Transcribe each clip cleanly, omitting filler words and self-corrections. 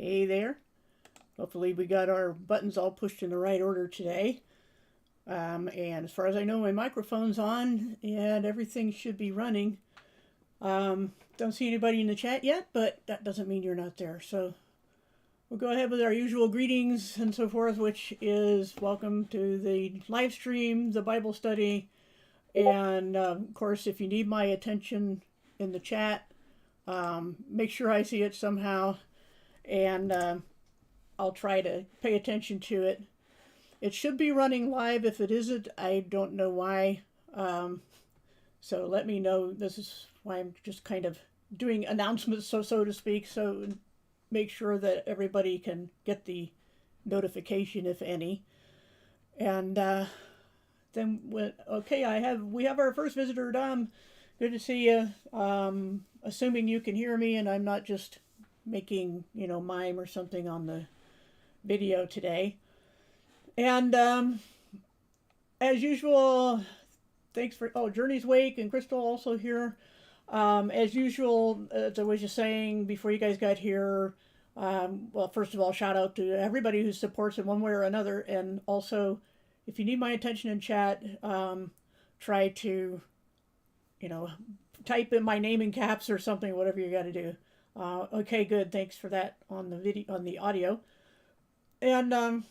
Hey there. Hopefully we got our buttons all pushed in the right order today. And as far as I know, my microphone's on and everything should be running. Don't see anybody in the chat yet, but that doesn't mean you're not there. So we'll go ahead with our usual greetings and so forth, which is welcome to the live stream, the Bible study, and of course, if you need my attention in the chat, make sure I see it somehow, and I'll try to pay attention to it. It should be running live. If it isn't, I don't know why. So let me know. This is why I'm just kind of doing announcements, so to speak, so make sure that everybody can get the notification, if any. And then, okay, we have our first visitor, Dom. Good to see you. Assuming you can hear me and I'm not just making, mime or something on the video today. And as usual, thanks for, Journey's Wake and Crystal also here. As usual, as I was just saying before you guys got here, well, first of all, shout out to everybody who supports in one way or another. And also, if you need my attention in chat, try to, type in my name in caps or something, whatever you got to do. Okay, good. Thanks for that on the video, on the audio. And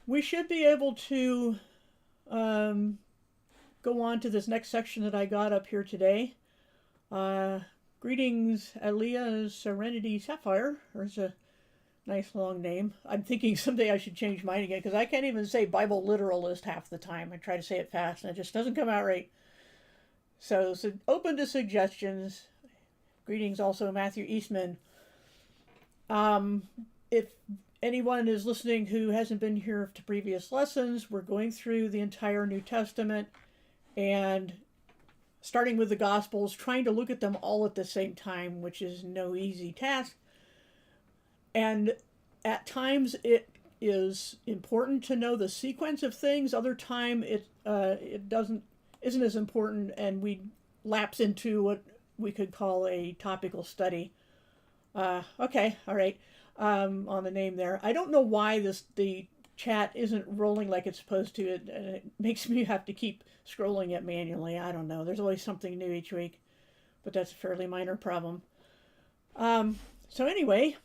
we should be able to go on to this next section that I got up here today. Greetings, Aliyah Serenity Sapphire. There's a nice long name. I'm thinking someday I should change mine again because I can't even say Bible literalist half the time. I try to say it fast and it just doesn't come out right. So open to suggestions. Greetings also, Matthew Eastman. If anyone is listening who hasn't been here to previous lessons, we're going through the entire New Testament and starting with the Gospels, trying to look at them all at the same time, which is no easy task. And at times it is important to know the sequence of things. Other time it isn't as important, and we lapse into what we could call a topical study. Okay, all right. On the name there, I don't know why the chat isn't rolling like it's supposed to. It makes me have to keep scrolling it manually. I don't know. There's always something new each week, but that's a fairly minor problem. So anyway,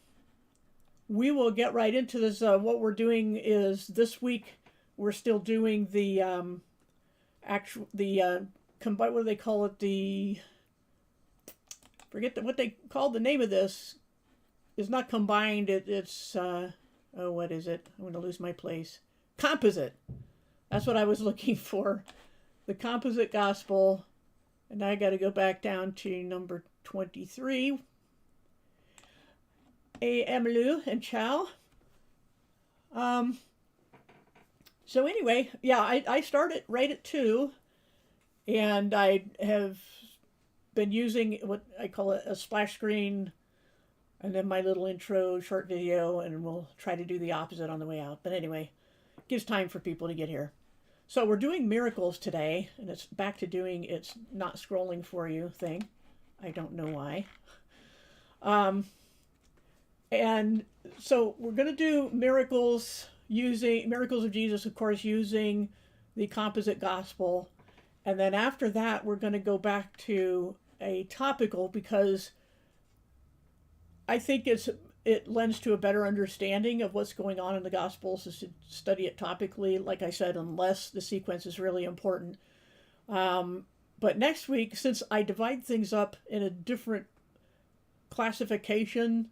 we will get right into this. What we're doing is this week we're still doing the what do they call it? What they call the name of this is not combined. It's what is it? I'm going to lose my place. Composite. That's what I was looking for. The composite gospel. And now I got to go back down to number 23. Emelu and Chow. So anyway, yeah, I started right at 2. And I have been using what I call a splash screen and then my little intro short video, and we'll try to do the opposite on the way out. But anyway, it gives time for people to get here. So we're doing miracles today, and it's back to doing its not scrolling for you thing. I don't know why. And so we're going to do miracles of Jesus, of course, using the composite gospel. And then after that, we're going to go back to a topical because I think it lends to a better understanding of what's going on in the Gospels to study it topically, like I said, unless the sequence is really important. But next week, since I divide things up in a different classification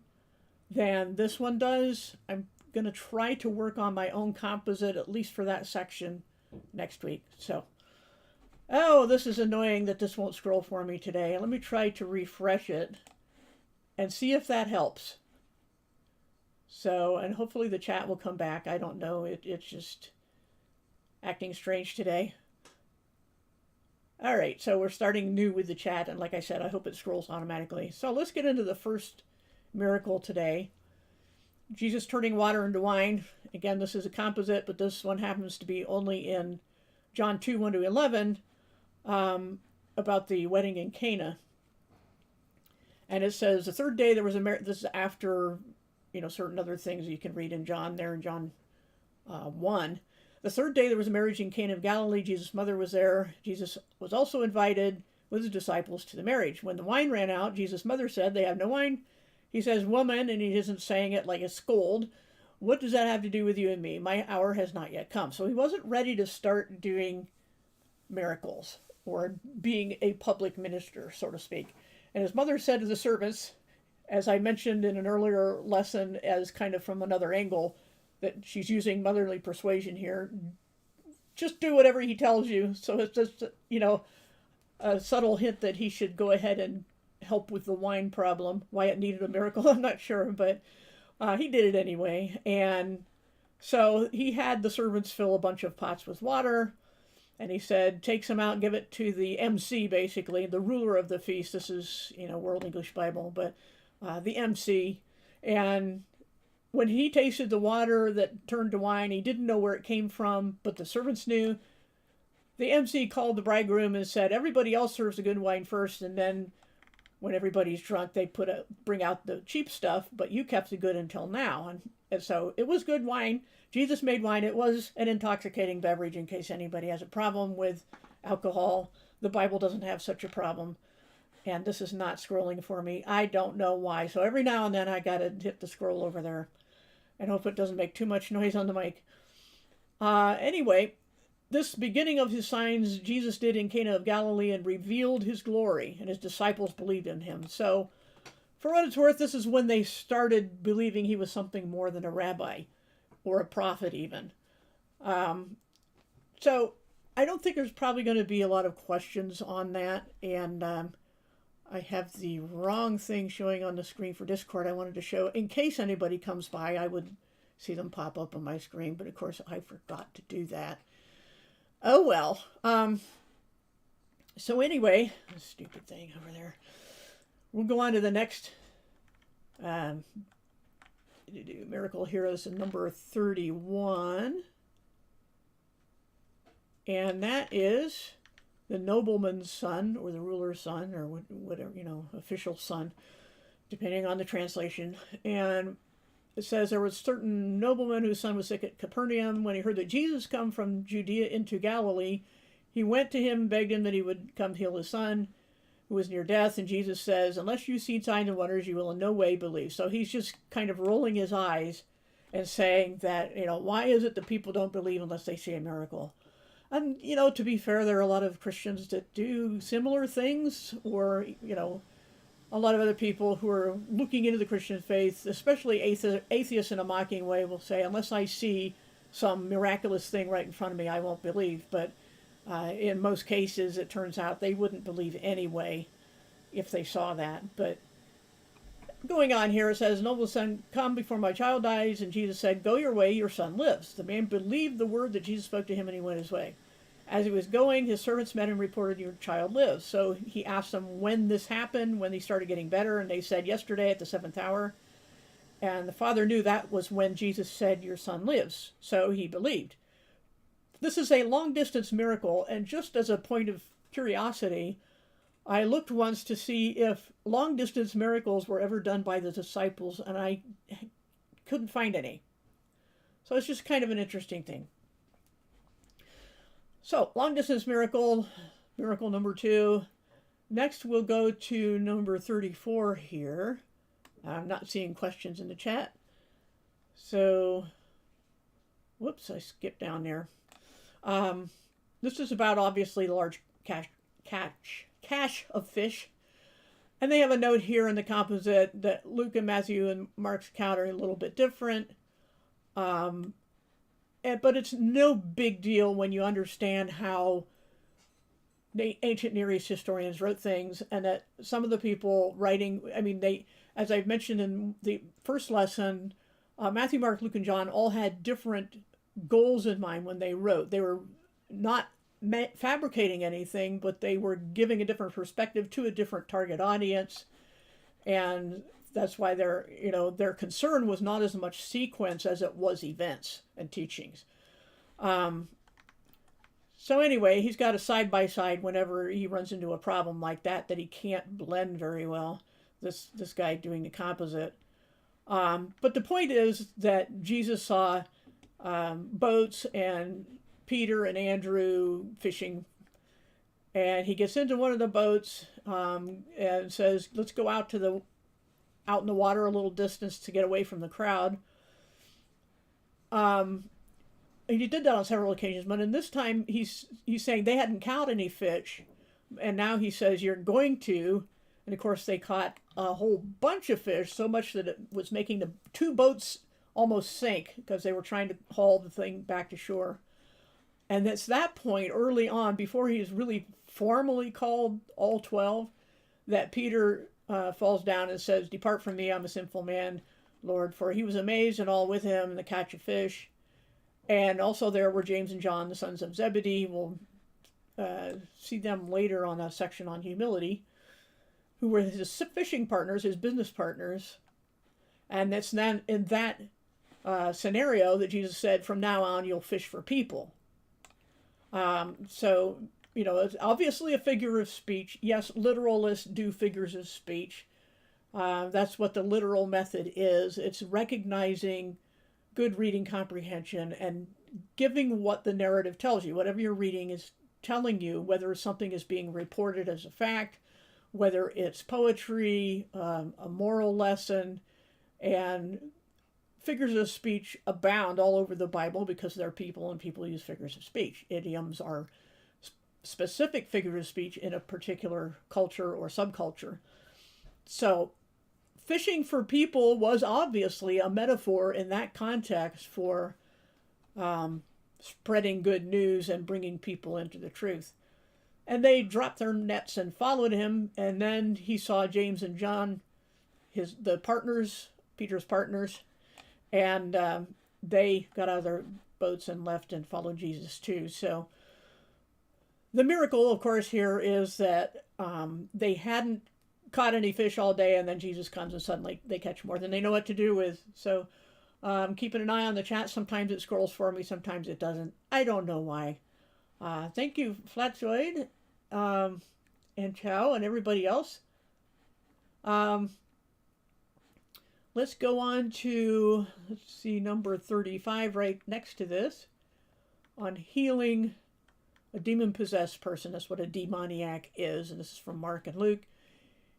than this one does, I'm going to try to work on my own composite, at least for that section, next week. So, this is annoying that this won't scroll for me today. Let me try to refresh it and see if that helps. So, and hopefully the chat will come back. I don't know. It's just acting strange today. All right, so we're starting new with the chat. And like I said, I hope it scrolls automatically. So let's get into the first miracle today. Jesus turning water into wine. Again, this is a composite, but this one happens to be only in John 2, 1-11, about the wedding in Cana. And it says the third day there was a marriage. This is after, certain other things you can read in John there in John 1. The third day there was a marriage in Cana of Galilee. Jesus' mother was there. Jesus was also invited with his disciples to the marriage. When the wine ran out, Jesus' mother said, "They have no wine." He says, "Woman," and he isn't saying it like a scold, "what does that have to do with you and me? My hour has not yet come." So he wasn't ready to start doing miracles or being a public minister, so to speak. And his mother said to the servants, as I mentioned in an earlier lesson, as kind of from another angle, that she's using motherly persuasion here, just do whatever he tells you. So it's just, a subtle hint that he should go ahead and help with the wine problem. Why it needed a miracle, I'm not sure, but he did it anyway. And so he had the servants fill a bunch of pots with water, and he said, take some out and give it to the MC, basically, the ruler of the feast. This is, World English Bible, but the MC. And when he tasted the water that turned to wine, he didn't know where it came from, but the servants knew. The MC called the bridegroom and said, everybody else serves the good wine first, and then when everybody's drunk, they bring out the cheap stuff, but you kept the good until now. And so it was good wine. Jesus made wine. It was an intoxicating beverage, in case anybody has a problem with alcohol. The Bible doesn't have such a problem. And this is not scrolling for me. I don't know why. So every now and then I got to hit the scroll over there and hope it doesn't make too much noise on the mic. Anyway, this beginning of his signs Jesus did in Cana of Galilee and revealed his glory, and his disciples believed in him. So for what it's worth, this is when they started believing he was something more than a rabbi or a prophet even. So I don't think there's probably going to be a lot of questions on that. And I have the wrong thing showing on the screen for Discord. I wanted to show, in case anybody comes by, I would see them pop up on my screen. But of course, I forgot to do that. Oh, well. So anyway, stupid thing over there. We'll go on to the next Miracle Heroes in number 31. And that is the nobleman's son, or the ruler's son, or whatever, official son, depending on the translation. And it says, there was a certain nobleman whose son was sick at Capernaum. When he heard that Jesus come from Judea into Galilee, he went to him and begged him that he would come heal his son, who was near death. And Jesus says, unless you see signs and wonders, you will in no way believe. So he's just kind of rolling his eyes and saying that, why is it that people don't believe unless they see a miracle? And, to be fair, there are a lot of Christians that do similar things, or, a lot of other people who are looking into the Christian faith, especially atheists in a mocking way, will say, unless I see some miraculous thing right in front of me, I won't believe. But in most cases, it turns out they wouldn't believe anyway if they saw that. But going on here, it says, noble son, come before my child dies. And Jesus said, go your way, your son lives. The man believed the word that Jesus spoke to him, and he went his way. As he was going, his servants met and reported, your child lives. So he asked them when this happened, when he started getting better, and they said, yesterday at the 7th hour. And the father knew that was when Jesus said, your son lives. So he believed. This is a long-distance miracle, and just as a point of curiosity, I looked once to see if long-distance miracles were ever done by the disciples, and I couldn't find any. So it's just kind of an interesting thing. So, long-distance miracle number 2. Next, we'll go to number 34 here. I'm not seeing questions in the chat. So, whoops, I skipped down there. This is about, obviously, the large cache of fish. And they have a note here in the composite that Luke and Matthew and Mark's account are a little bit different. But it's no big deal when you understand how the ancient Near East historians wrote things, and that some of the people writing, as I've mentioned in the first lesson, Matthew, Mark, Luke, and John all had different goals in mind when they wrote. They were not fabricating anything, but they were giving a different perspective to a different target audience. And that's why their concern was not as much sequence as it was events and teachings. So anyway, he's got a side-by-side whenever he runs into a problem like that he can't blend very well. this guy doing the composite. But the point is that Jesus saw boats and Peter and Andrew fishing, and he gets into one of the boats and says, "Let's go out in the water a little distance to get away from the crowd." And he did that on several occasions, but in this time he's saying they hadn't caught any fish, and now he says you're going to, and of course they caught a whole bunch of fish, so much that it was making the two boats almost sink because they were trying to haul the thing back to shore. And it's that point early on, before he is really formally called all 12, that Peter falls down and says, "Depart from me, I'm a sinful man, Lord," for he was amazed and all with him in the catch of fish. And also there were James and John, the sons of Zebedee. We'll see them later on a section on humility, who were his fishing partners, his business partners. And it's then in that scenario that Jesus said, "From now on, you'll fish for people." So, it's obviously a figure of speech. Yes, literalists do figures of speech. That's what the literal method is. It's recognizing good reading comprehension and giving what the narrative tells you. Whatever you're reading is telling you, whether something is being reported as a fact, whether it's poetry, a moral lesson, and figures of speech abound all over the Bible because they're people and people use figures of speech. Idioms are specific figures of speech in a particular culture or subculture. So fishing for people was obviously a metaphor in that context for spreading good news and bringing people into the truth. And they dropped their nets and followed him. And then he saw James and John, the partners, Peter's partners, and they got out of their boats and left and followed Jesus too. So the miracle, of course, here is that they hadn't caught any fish all day, and then Jesus comes and suddenly they catch more than they know what to do with. So keeping an eye on the chat. Sometimes it scrolls for me, sometimes it doesn't. I don't know why. Thank you, Flatzoid, and Chow, and everybody else. Let's go on to, let's see, number 35 right next to this, on healing a demon-possessed person. That's what a demoniac is, and this is from Mark and Luke.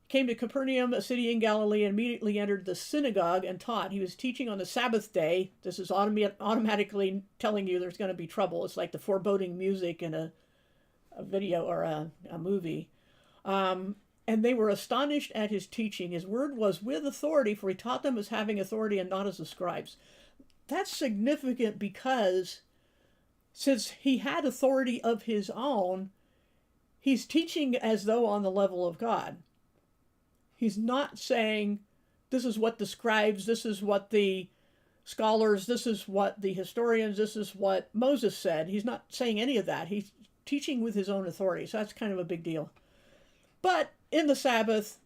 Came to Capernaum, a city in Galilee, and immediately entered the synagogue and taught. He was teaching on the Sabbath day. This is automatically telling you there's going to be trouble. It's like the foreboding music in a video or a movie. And they were astonished at his teaching. His word was with authority, for he taught them as having authority and not as the scribes. That's significant because since he had authority of his own, he's teaching as though on the level of God. He's not saying, this is what the scribes, this is what the scholars, this is what the historians, this is what Moses said. He's not saying any of that. He's teaching with his own authority. So that's kind of a big deal. But in the Sabbath,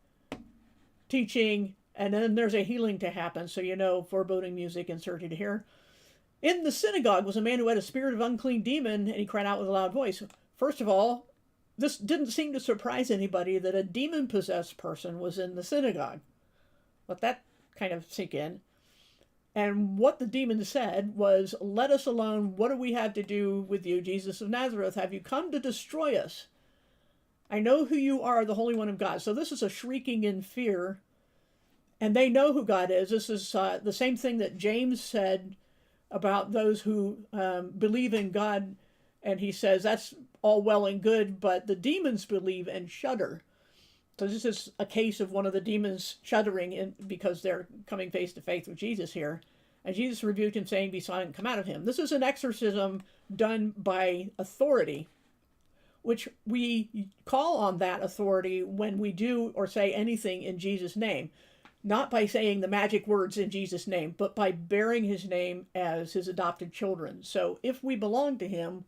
teaching, and then there's a healing to happen. So, foreboding music inserted here. In the synagogue was a man who had a spirit of unclean demon, and he cried out with a loud voice. First of all, this didn't seem to surprise anybody that a demon-possessed person was in the synagogue. Let that kind of sink in. And what the demon said was, "Let us alone. What do we have to do with you, Jesus of Nazareth? Have you come to destroy us? I know who you are, the Holy One of God." So this is a shrieking in fear. And they know who God is. This is the same thing that James said about those who believe in God. And he says, that's all well and good, but the demons believe and shudder. So this is a case of one of the demons shuddering because they're coming face to face with Jesus here. And Jesus rebuked him, saying, "Be silent and come out of him." This is an exorcism done by authority, which we call on that authority when we do or say anything in Jesus' name. Not by saying the magic words in Jesus' name, but by bearing his name as his adopted children. So if we belong to him,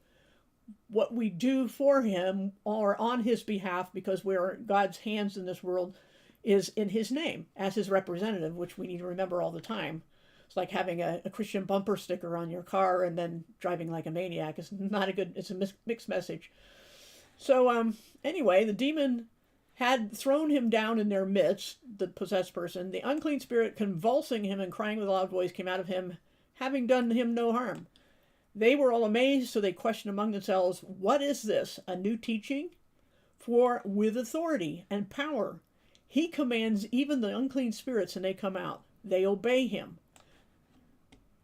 what we do for him or on his behalf, because we're God's hands in this world, is in his name as his representative, which we need to remember all the time. It's like having a Christian bumper sticker on your car and then driving like a maniac. It's not a good, it's a mixed message. So anyway, the demon had thrown him down in their midst, the possessed person. The unclean spirit, convulsing him and crying with a loud voice, came out of him, having done him no harm. They were all amazed, so they questioned among themselves, "What is this? A new teaching? For with authority and power he commands even the unclean spirits, and they come out. They obey him."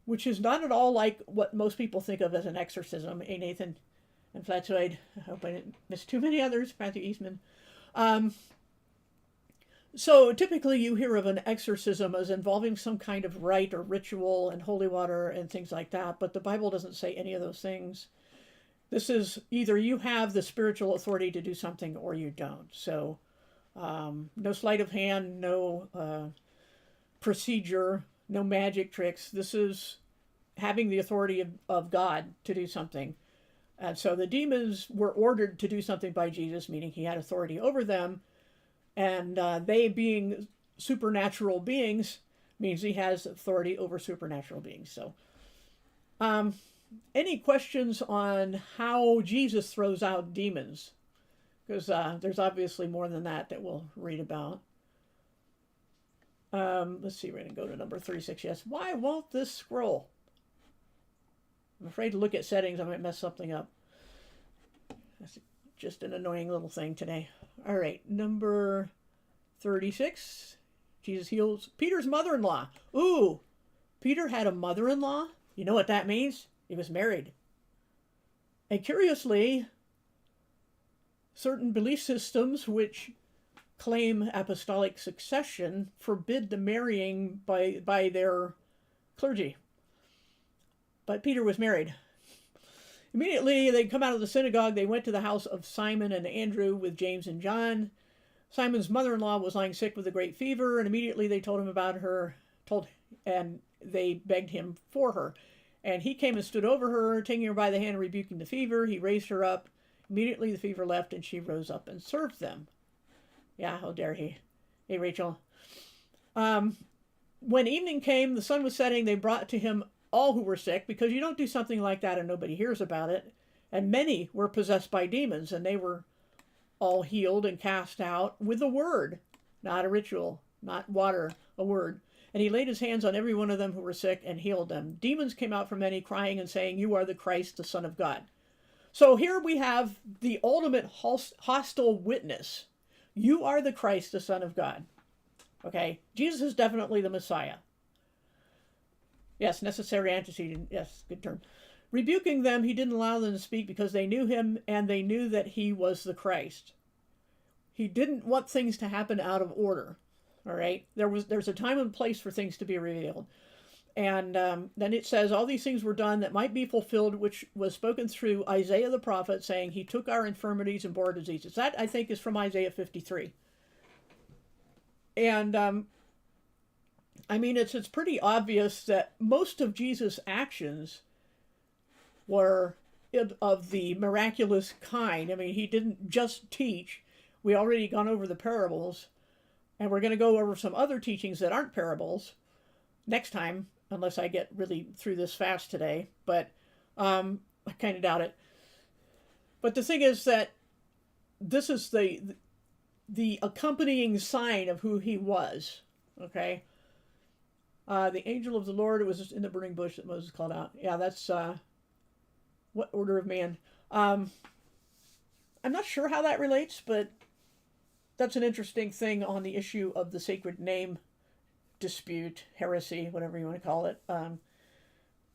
Which is not at all like what most people think of as an exorcism. Hey, Nathan and Flatsoid. I hope I didn't miss too many others. Matthew Eastman. So typically you hear of an exorcism as involving some kind of rite or ritual and holy water and things like that, but the Bible doesn't say any of those things. This is either you have the spiritual authority to do something or you don't. So no sleight of hand, no procedure, no magic tricks. This is having the authority of God to do something. And so the demons were ordered to do something by Jesus, meaning he had authority over them. And they being supernatural beings means he has authority over supernatural beings. So any questions on how Jesus throws out demons? Because there's obviously more than that we'll read about. Let's see, we're going to go to number 36. Yes. Why won't this scroll? I'm afraid to look at settings. I might mess something up. That's just an annoying little thing today. All right, number 36. Jesus heals Peter's mother-in-law. Ooh, Peter had a mother-in-law? You know what that means? He was married. And curiously, certain belief systems which claim apostolic succession forbid the marrying by their clergy. But Peter was married. Immediately, they come out of the synagogue. They went to the house of Simon and Andrew with James and John. Simon's mother-in-law was lying sick with a great fever, and immediately they told him about her, and they begged him for her. And he came and stood over her, taking her by the hand and rebuking the fever. He raised her up. Immediately the fever left, and she rose up and served them. Yeah, how dare he. Hey, Rachel. When evening came, the sun was setting, they brought to him all who were sick, because you don't do something like that and nobody hears about it. And many were possessed by demons, and they were all healed and cast out with a word, not a ritual, not water, a word. And he laid his hands on every one of them who were sick and healed them. Demons came out from many, crying and saying, "You are the Christ, the Son of God." So here we have the ultimate hostile witness. You are the Christ, the Son of God. Okay, Jesus is definitely the Messiah. Yes, necessary antecedent. Yes, good term. Rebuking them, he didn't allow them to speak because they knew him and they knew that he was the Christ. He didn't want things to happen out of order. All right, there's a time and place for things to be revealed. And then it says, all these things were done that might be fulfilled, which was spoken through Isaiah the prophet, saying, he took our infirmities and bore diseases. That, I think, is from Isaiah 53. And I mean, it's pretty obvious that most of Jesus' actions were of the miraculous kind. I mean, he didn't just teach. We already gone over the parables, and we're going to go over some other teachings that aren't parables next time, unless I get really through this fast today. But I kind of doubt it. But the thing is that this is the accompanying sign of who he was. Okay. The angel of the Lord, it was in the burning bush that Moses called out. Yeah, that's what order of man. I'm not sure how that relates, but that's an interesting thing on the issue of the sacred name dispute, heresy, whatever you want to call it,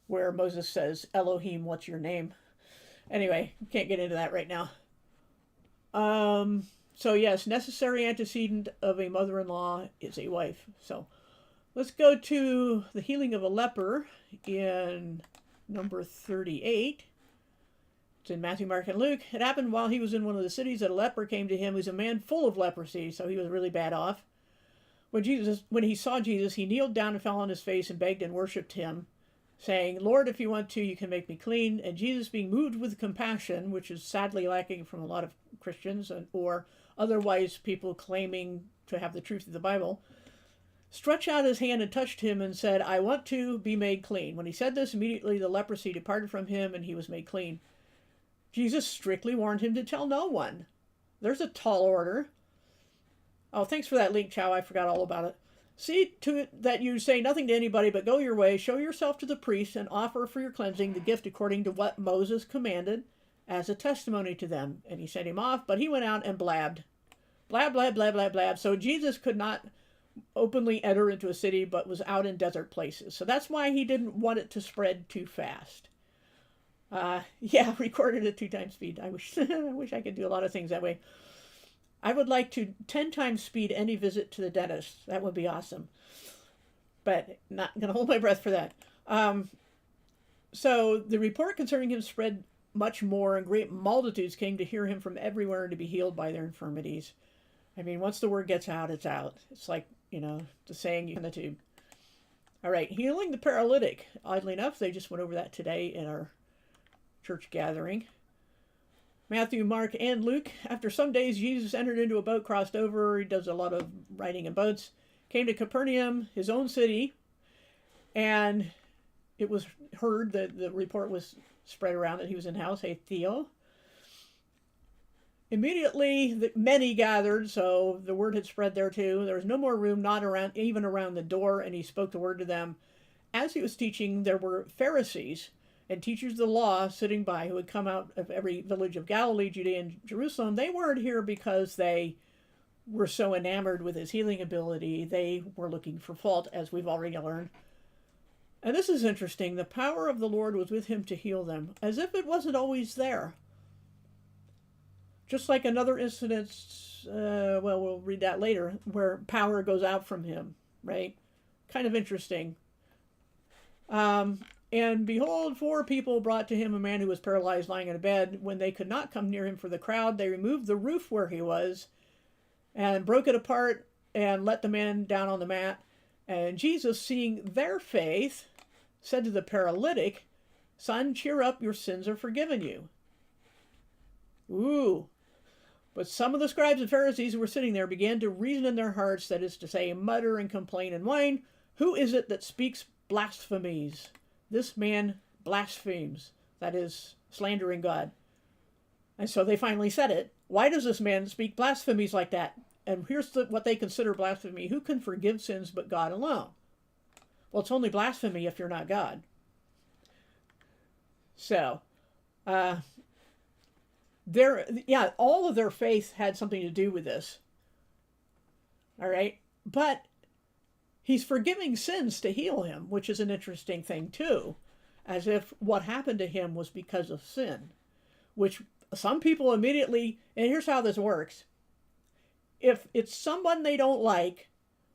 where Moses says, Elohim, what's your name? Anyway, can't get into that right now. So yes, necessary antecedent of a mother-in-law is a wife. So let's go to the healing of a leper in number 38. It's in Matthew, Mark, and Luke. It happened while he was in one of the cities that a leper came to him. He was a man full of leprosy, so he was really bad off. When he saw Jesus, he kneeled down and fell on his face and begged and worshipped him, saying, Lord, if you want to, you can make me clean. And Jesus, being moved with compassion, which is sadly lacking from a lot of Christians or otherwise people claiming to have the truth of the Bible, stretched out his hand and touched him and said, I want to be made clean. When he said this, immediately the leprosy departed from him and he was made clean. Jesus strictly warned him to tell no one. There's a tall order. Oh, thanks for that link, Chow. I forgot all about it. See to it that you say nothing to anybody, but go your way, show yourself to the priest, and offer for your cleansing the gift according to what Moses commanded as a testimony to them. And he sent him off, but he went out and blabbed. Blab, blab, blab, blab, blab. So Jesus could not openly enter into a city, but was out in desert places. So that's why he didn't want it to spread too fast. Yeah, recorded at 2 times speed. I wish I could do a lot of things that way. I would like to 10 times speed any visit to the dentist. That would be awesome. But not going to hold my breath for that. So the report concerning him spread much more, and great multitudes came to hear him from everywhere and to be healed by their infirmities. I mean, once the word gets out, it's out. It's like, the saying in the tube. All right, healing the paralytic. Oddly enough, they just went over that today in our church gathering. Matthew, Mark, and Luke. After some days, Jesus entered into a boat, crossed over. He does a lot of riding in boats. Came to Capernaum, his own city, and it was heard that the report was spread around that he was in house. Hey, Theo. Immediately, many gathered, so the word had spread there too. There was no more room, not around, even around the door, and he spoke the word to them. As he was teaching, there were Pharisees and teachers of the law sitting by who had come out of every village of Galilee, Judea, and Jerusalem. They weren't here because they were so enamored with his healing ability. They were looking for fault, as we've already learned. And this is interesting. The power of the Lord was with him to heal them, as if it wasn't always there. Just like another incident, we'll read that later, where power goes out from him, right? Kind of interesting. And behold, 4 people brought to him a man who was paralyzed lying in a bed. When they could not come near him for the crowd, they removed the roof where he was and broke it apart and let the man down on the mat. And Jesus, seeing their faith, said to the paralytic, "Son, cheer up, your sins are forgiven you." Ooh. But some of the scribes and Pharisees who were sitting there began to reason in their hearts, that is to say, mutter and complain and whine, "Who is it that speaks blasphemies? This man blasphemes," that is, slandering God. And so they finally said it. Why does this man speak blasphemies like that? And here's what they consider blasphemy. Who can forgive sins but God alone? Well, it's only blasphemy if you're not God. So, all of their faith had something to do with this. All right. But he's forgiving sins to heal him, which is an interesting thing too, as if what happened to him was because of sin, which some people immediately, and here's how this works. If it's someone they don't like,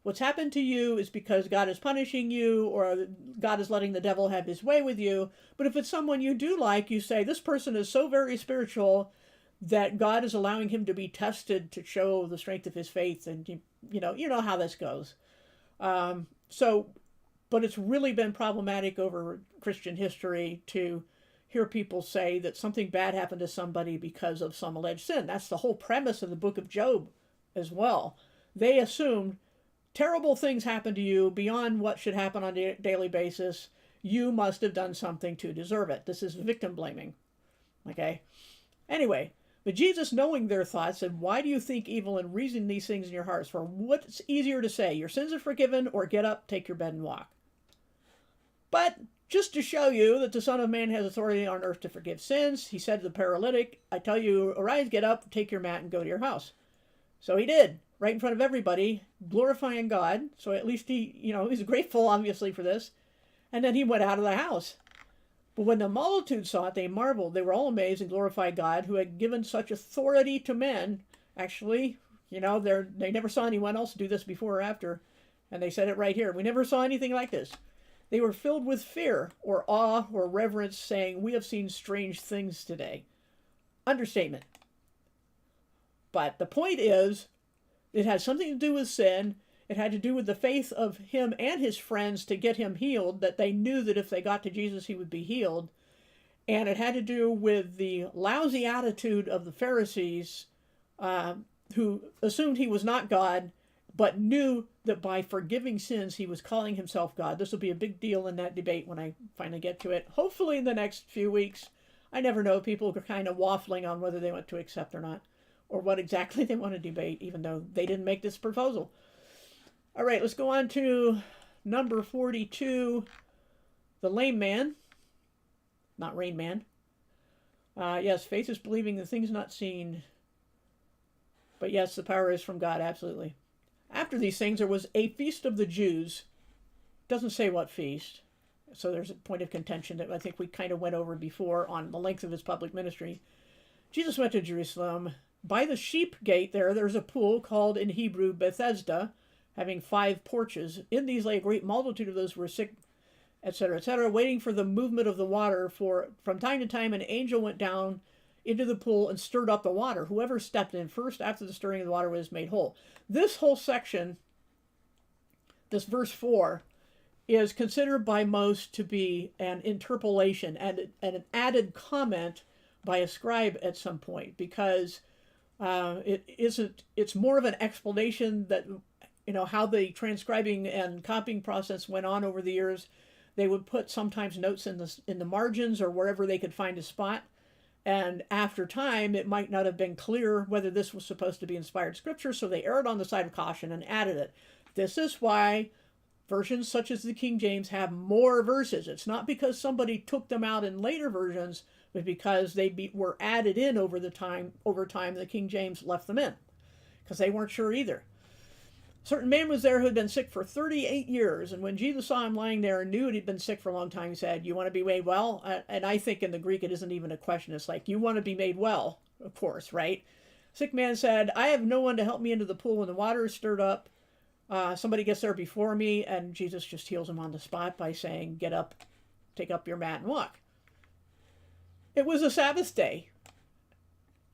what's happened to you is because God is punishing you, or God is letting the devil have his way with you. But if it's someone you do like, you say, this person is so very spiritual that God is allowing him to be tested to show the strength of his faith. And you know how this goes. But it's really been problematic over Christian history to hear people say that something bad happened to somebody because of some alleged sin. That's the whole premise of the book of Job as well. They assumed terrible things happen to you beyond what should happen on a daily basis. You must have done something to deserve it. This is victim blaming. Okay? Anyway, but Jesus, knowing their thoughts, said, "Why do you think evil and reason these things in your hearts? For what's easier to say, your sins are forgiven, or get up, take your bed, and walk?" But just to show you that the Son of Man has authority on earth to forgive sins, he said to the paralytic, "I tell you, arise, get up, take your mat, and go to your house." So he did, right in front of everybody, glorifying God. So at least he's grateful, obviously, for this. And then he went out of the house. But when the multitude saw it, they marveled. They were all amazed and glorified God, who had given such authority to men. Actually, they never saw anyone else do this before or after. And they said it right here. We never saw anything like this. They were filled with fear or awe or reverence, saying, "We have seen strange things today." Understatement. But the point is, it had something to do with sin. It had to do with the faith of him and his friends to get him healed, that they knew that if they got to Jesus, he would be healed. And it had to do with the lousy attitude of the Pharisees, who assumed he was not God, but knew that by forgiving sins, he was calling himself God. This will be a big deal in that debate when I finally get to it. Hopefully in the next few weeks. I never know. People are kind of waffling on whether they want to accept or not. or what exactly they want to debate, even though they didn't make this proposal. All right, let's go on to number 42, the lame man, not Rain Man. Yes, faith is believing the things not seen. But yes, the power is from God, absolutely. After these things, there was a feast of the Jews. Doesn't say what feast. So there's a point of contention that I think we kind of went over before on the length of his public ministry. Jesus went to Jerusalem. By the sheep gate there's a pool called in Hebrew Bethesda, having 5 porches. In these lay a great multitude of those who were sick, etc., waiting for the movement of the water. For from time to time an angel went down into the pool and stirred up the water. Whoever stepped in first after the stirring of the water was made whole. This whole section, this verse 4, is considered by most to be an interpolation and an added comment by a scribe at some point, because it's more of an explanation that, how the transcribing and copying process went on over the years. They would put sometimes notes in the margins or wherever they could find a spot. And after time, it might not have been clear whether this was supposed to be inspired scripture, so they erred on the side of caution and added it. This is why versions such as the King James have more verses. It's not because somebody took them out in later versions, but because they were added in over time. The King James left them in because they weren't sure either. A certain man was there who had been sick for 38 years, and when Jesus saw him lying there and knew he'd been sick for a long time, he said, "You want to be made well?" And I think in the Greek it isn't even a question. It's like, you want to be made well, of course, right? Sick man said, "I have no one to help me into the pool when the water is stirred up. Somebody gets there before me," and Jesus just heals him on the spot by saying, "Get up, take up your mat and walk." It was a Sabbath day.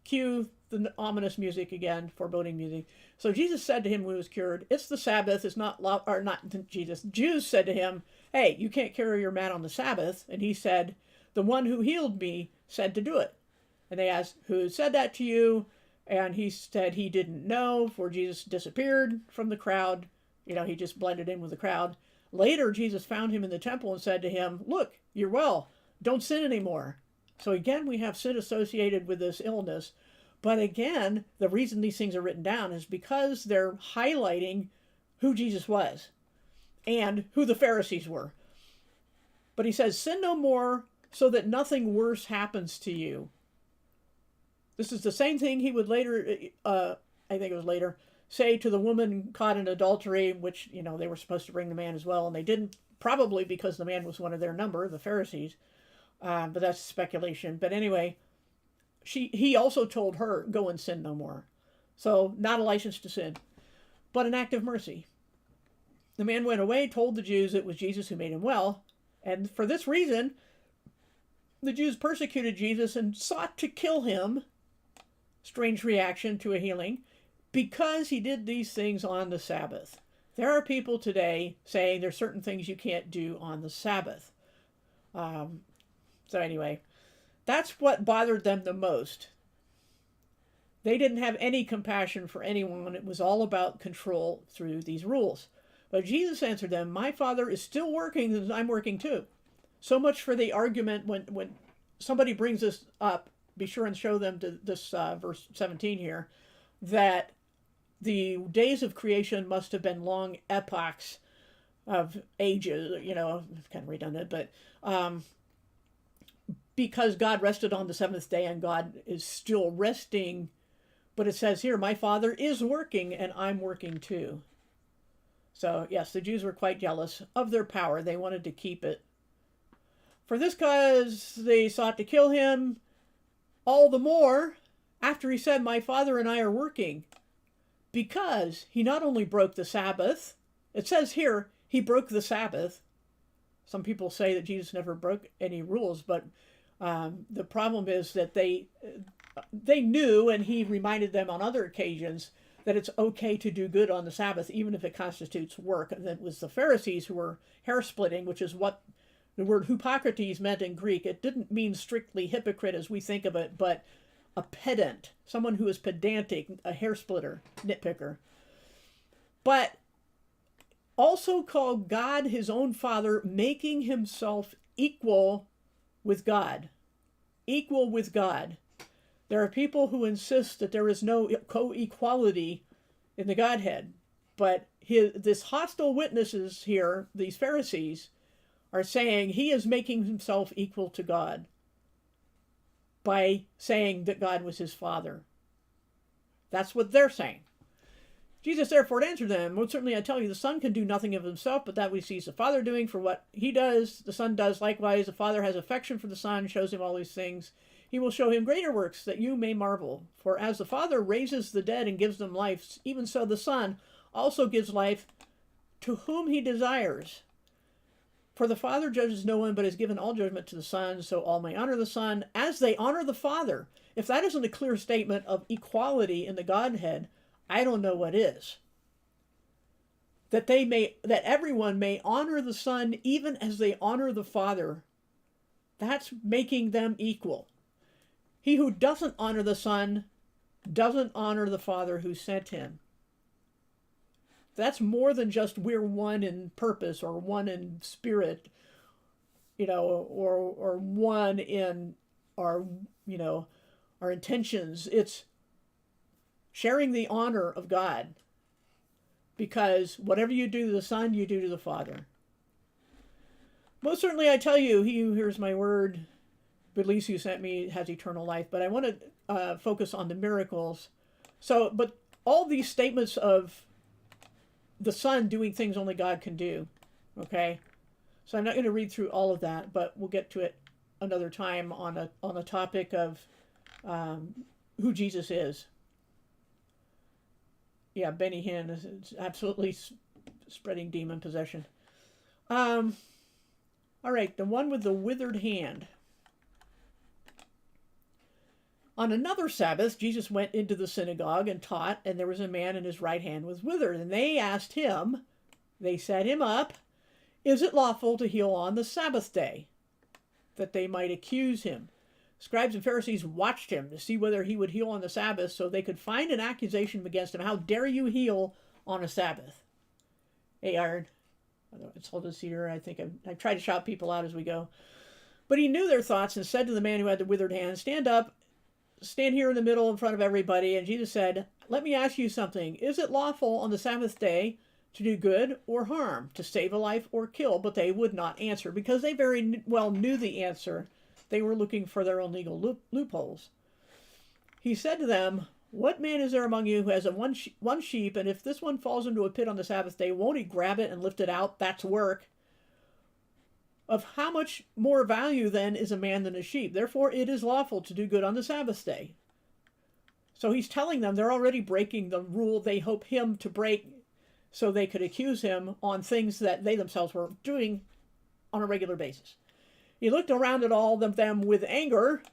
Cue the ominous music again, foreboding music. So Jesus said to him when he was cured, "It's the Sabbath." It's not Jesus. Jews said to him, "Hey, you can't carry your mat on the Sabbath." And he said, "The one who healed me said to do it." And they asked, "Who said that to you?" And he said he didn't know, for Jesus disappeared from the crowd. He just blended in with the crowd. Later, Jesus found him in the temple and said to him, "Look, you're well. Don't sin anymore." So again, we have sin associated with this illness. But again, the reason these things are written down is because they're highlighting who Jesus was and who the Pharisees were. But he says, "Sin no more, so that nothing worse happens to you." This is the same thing he would later, I think it was later, say to the woman caught in adultery, which, they were supposed to bring the man as well, and they didn't, probably because the man was one of their number, the Pharisees. But that's speculation. But anyway, he also told her, "Go and sin no more." So not a license to sin, but an act of mercy. The man went away, told the Jews it was Jesus who made him well. And for this reason, the Jews persecuted Jesus and sought to kill him. Strange reaction to a healing, because he did these things on the Sabbath. There are people today saying there's certain things you can't do on the Sabbath. So anyway, that's what bothered them the most. They didn't have any compassion for anyone. It was all about control through these rules. But Jesus answered them, "My Father is still working, and I'm working too." So much for the argument when somebody brings this up. Be sure and show them to this verse 17 here, that the days of creation must have been long epochs of ages, kind of redundant, but because God rested on the seventh day and God is still resting. But it says here, "My Father is working and I'm working too." So yes, the Jews were quite jealous of their power. They wanted to keep it. For this cause they sought to kill him, all the more after he said, "My Father and I are working," because he not only broke the Sabbath, it says here, he broke the Sabbath. Some people say that Jesus never broke any rules, but the problem is that they knew, and he reminded them on other occasions, that it's okay to do good on the Sabbath, even if it constitutes work. And it was the Pharisees who were hair-splitting, which is what the word Hippocrates meant in Greek. It didn't mean strictly hypocrite as we think of it, but a pedant, someone who is pedantic, a hair-splitter, nitpicker. But also called God his own Father, making himself equal with God. Equal with God. There are people who insist that there is no co-equality in the Godhead. But this hostile witnesses here, these Pharisees, are saying he is making himself equal to God by saying that God was his Father. That's what they're saying. Jesus therefore answered them, most certainly I tell you, the Son can do nothing of himself, but that which he sees the Father doing. For what he does, the Son does likewise. The Father has affection for the Son, shows him all these things. He will show him greater works, that you may marvel. For as the Father raises the dead and gives them life, even so the Son also gives life to whom he desires. For the Father judges no one, but has given all judgment to the Son, so all may honor the Son as they honor the Father. If that isn't a clear statement of equality in the Godhead, I don't know what is. That everyone may honor the Son even as they honor the Father. That's making them equal. He who doesn't honor the Son doesn't honor the Father who sent him. That's more than just we're one in purpose or one in spirit, or one in our, our intentions. It's sharing the honor of God, because whatever you do to the Son, you do to the Father. Most certainly I tell you, he who hears my word, believes who sent me, has eternal life. But I want to focus on the miracles. But all these statements of the Son doing things only God can do, okay? So I'm not going to read through all of that, but we'll get to it another time on a topic of who Jesus is. Yeah, Benny Hinn is absolutely spreading demon possession. All right, the one with the withered hand. On another Sabbath, Jesus went into the synagogue and taught, and there was a man and his right hand was withered. And they asked him, they set him up, is it lawful to heal on the Sabbath day? That they might accuse him. Scribes and Pharisees watched him to see whether he would heal on the Sabbath so they could find an accusation against him. How dare you heal on a Sabbath? Hey, Aaron, it's hold this here. I think I try to shout people out as we go. But he knew their thoughts and said to the man who had the withered hand, stand up. Stand here in the middle in front of everybody. And Jesus said, let me ask you something. Is it lawful on the Sabbath day to do good or harm, to save a life or kill? But they would not answer because they very well knew the answer. They were looking for their own legal loopholes. He said to them, what man is there among you who has one sheep, and if this one falls into a pit on the Sabbath day, won't he grab it and lift it out? That's work. Of how much more value, then, is a man than a sheep? Therefore, it is lawful to do good on the Sabbath day. So he's telling them they're already breaking the rule they hope him to break so they could accuse him on things that they themselves were doing on a regular basis. He looked around at all of them with anger.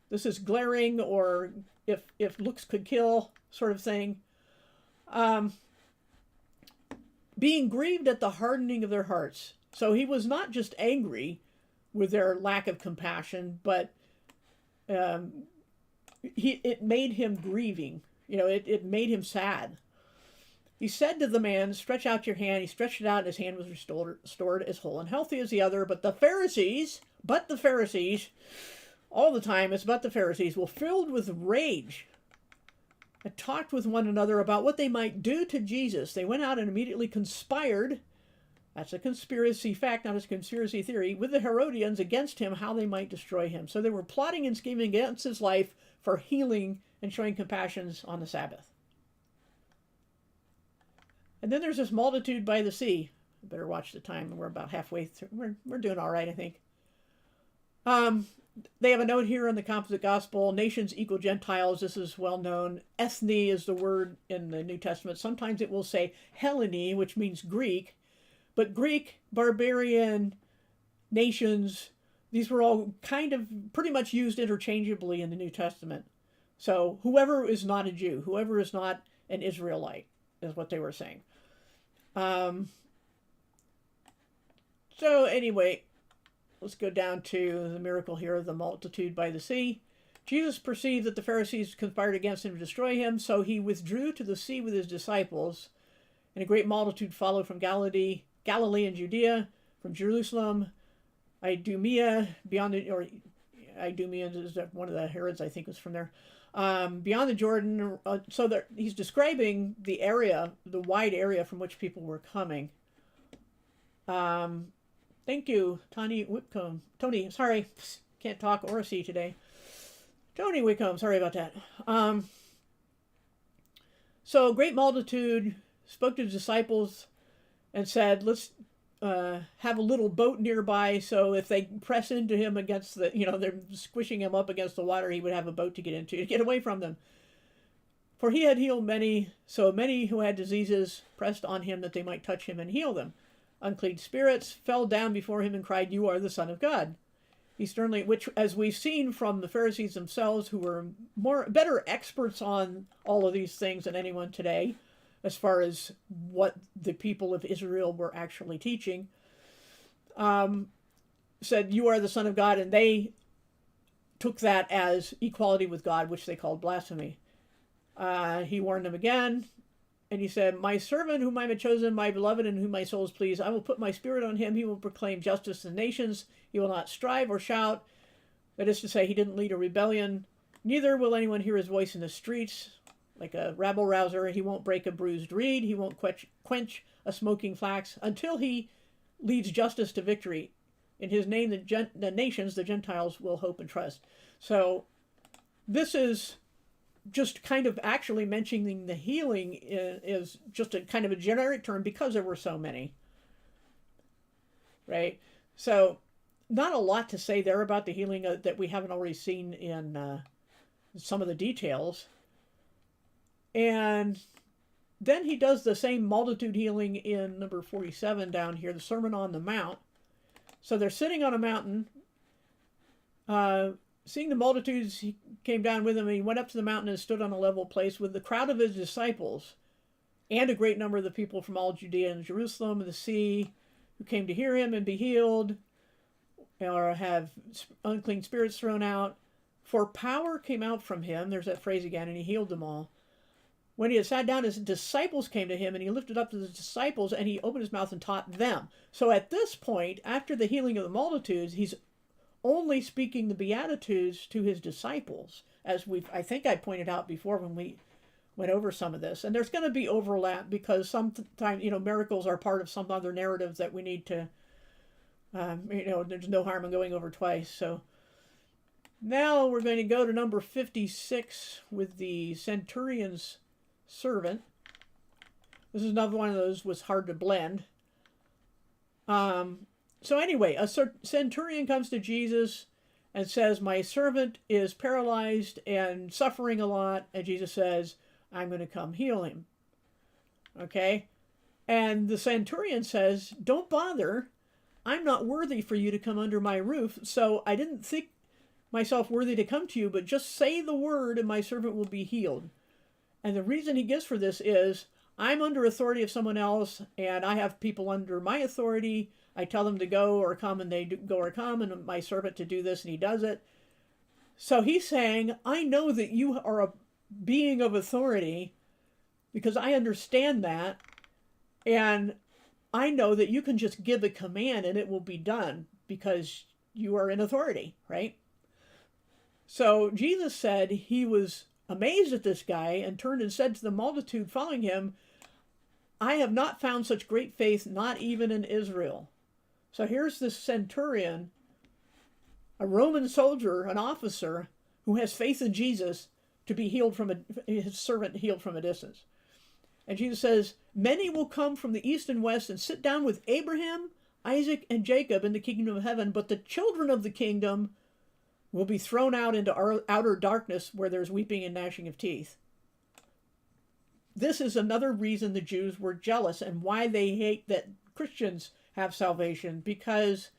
This is glaring, or if looks could kill sort of thing. Being grieved at the hardening of their hearts. So he was not just angry with their lack of compassion, but it made him grieving. It made him sad. He said to the man, stretch out your hand. He stretched it out, and his hand was restored as whole and healthy as the other. But the Pharisees, all the time it's but the Pharisees, were filled with rage and talked with one another about what they might do to Jesus. They went out and immediately conspired. That's a conspiracy fact, not a conspiracy theory, with the Herodians against him, how they might destroy him. So they were plotting and scheming against his life for healing and showing compassion on the Sabbath. And then there's this multitude by the sea. I better watch the time. We're about halfway through. We're doing all right, I think. They have a note here in the Composite Gospel, nations equal Gentiles. This is well known. Ethne is the word in the New Testament. Sometimes it will say Hellene, which means Greek. But Greek, barbarian, nations, these were all kind of pretty much used interchangeably in the New Testament. So whoever is not a Jew, whoever is not an Israelite, is what they were saying. So anyway, let's go down to the miracle here of the multitude by the sea. Jesus perceived that the Pharisees conspired against him to destroy him, so he withdrew to the sea with his disciples, and a great multitude followed from Galilee and Judea, from Jerusalem, Idumea, Idumea is one of the Herods, I think, was from there, beyond the Jordan. So that he's describing the area, the wide area from which people were coming. Thank you, Tony Whitcomb. Tony, sorry, can't talk or see today. Tony Whitcomb, sorry about that. So a great multitude spoke to the disciples and said, let's have a little boat nearby, so if they press into him against the, they're squishing him up against the water, he would have a boat to get into, to get away from them. For he had healed many, so many who had diseases pressed on him that they might touch him and heal them. Unclean spirits fell down before him and cried, "You are the Son of God." He sternly, which, as we've seen from the Pharisees themselves, who were better experts on all of these things than anyone today, as far as what the people of Israel were actually teaching, said, "You are the Son of God," and they took that as equality with God, which they called blasphemy. He warned them again, and he said, "My servant whom I have chosen, my beloved, in whom my soul is pleased, I will put my spirit on him. He will proclaim justice to the nations. He will not strive or shout." That is to say, he didn't lead a rebellion. Neither will anyone hear his voice in the streets like a rabble-rouser. He won't break a bruised reed. He won't quench a smoking flax until he leads justice to victory. In his name, the nations, the Gentiles, will hope and trust. So this is just kind of actually mentioning the healing is just a kind of a generic term because there were so many. Right? So not a lot to say there about the healing that we haven't already seen in some of the details. And then he does the same multitude healing in number 47 down here, the Sermon on the Mount. So they're sitting on a mountain. Seeing the multitudes, he came down with them, and he went up to the mountain and stood on a level place with the crowd of his disciples and a great number of the people from all Judea and Jerusalem and the sea, who came to hear him and be healed, or have unclean spirits thrown out. For power came out from him, there's that phrase again, and he healed them all. When he had sat down, his disciples came to him, and he lifted up to the disciples, and he opened his mouth and taught them. So at this point, after the healing of the multitudes, he's only speaking the Beatitudes to his disciples, as I think I pointed out before when we went over some of this. And there's going to be overlap because sometimes, miracles are part of some other narrative that we need to, there's no harm in going over twice. So now we're going to go to number 56 with the centurion's servant. This is another one of those was hard to blend. So anyway, a centurion comes to Jesus and says, "My servant is paralyzed and suffering a lot." And Jesus says, "I'm going to come heal him." Okay? And the centurion says, "Don't bother. I'm not worthy for you to come under my roof, so I didn't think myself worthy to come to you, but just say the word and my servant will be healed." And the reason he gives for this is, I'm under authority of someone else, and I have people under my authority. I tell them to go or come, and they go or come, and my servant to do this, and he does it. So he's saying, I know that you are a being of authority because I understand that, and I know that you can just give a command and it will be done because you are in authority, right? So Jesus said he was amazed at this guy and turned and said to the multitude following him, "I have not found such great faith, not even in Israel." So here's this centurion, a Roman soldier, an officer, who has faith in Jesus to be healed his servant healed from a distance. And Jesus says, "Many will come from the east and west and sit down with Abraham, Isaac, and Jacob in the kingdom of heaven, but the children of the kingdom will be thrown out into outer darkness where there's weeping and gnashing of teeth." This is another reason the Jews were jealous and why they hate that Christians have salvation, because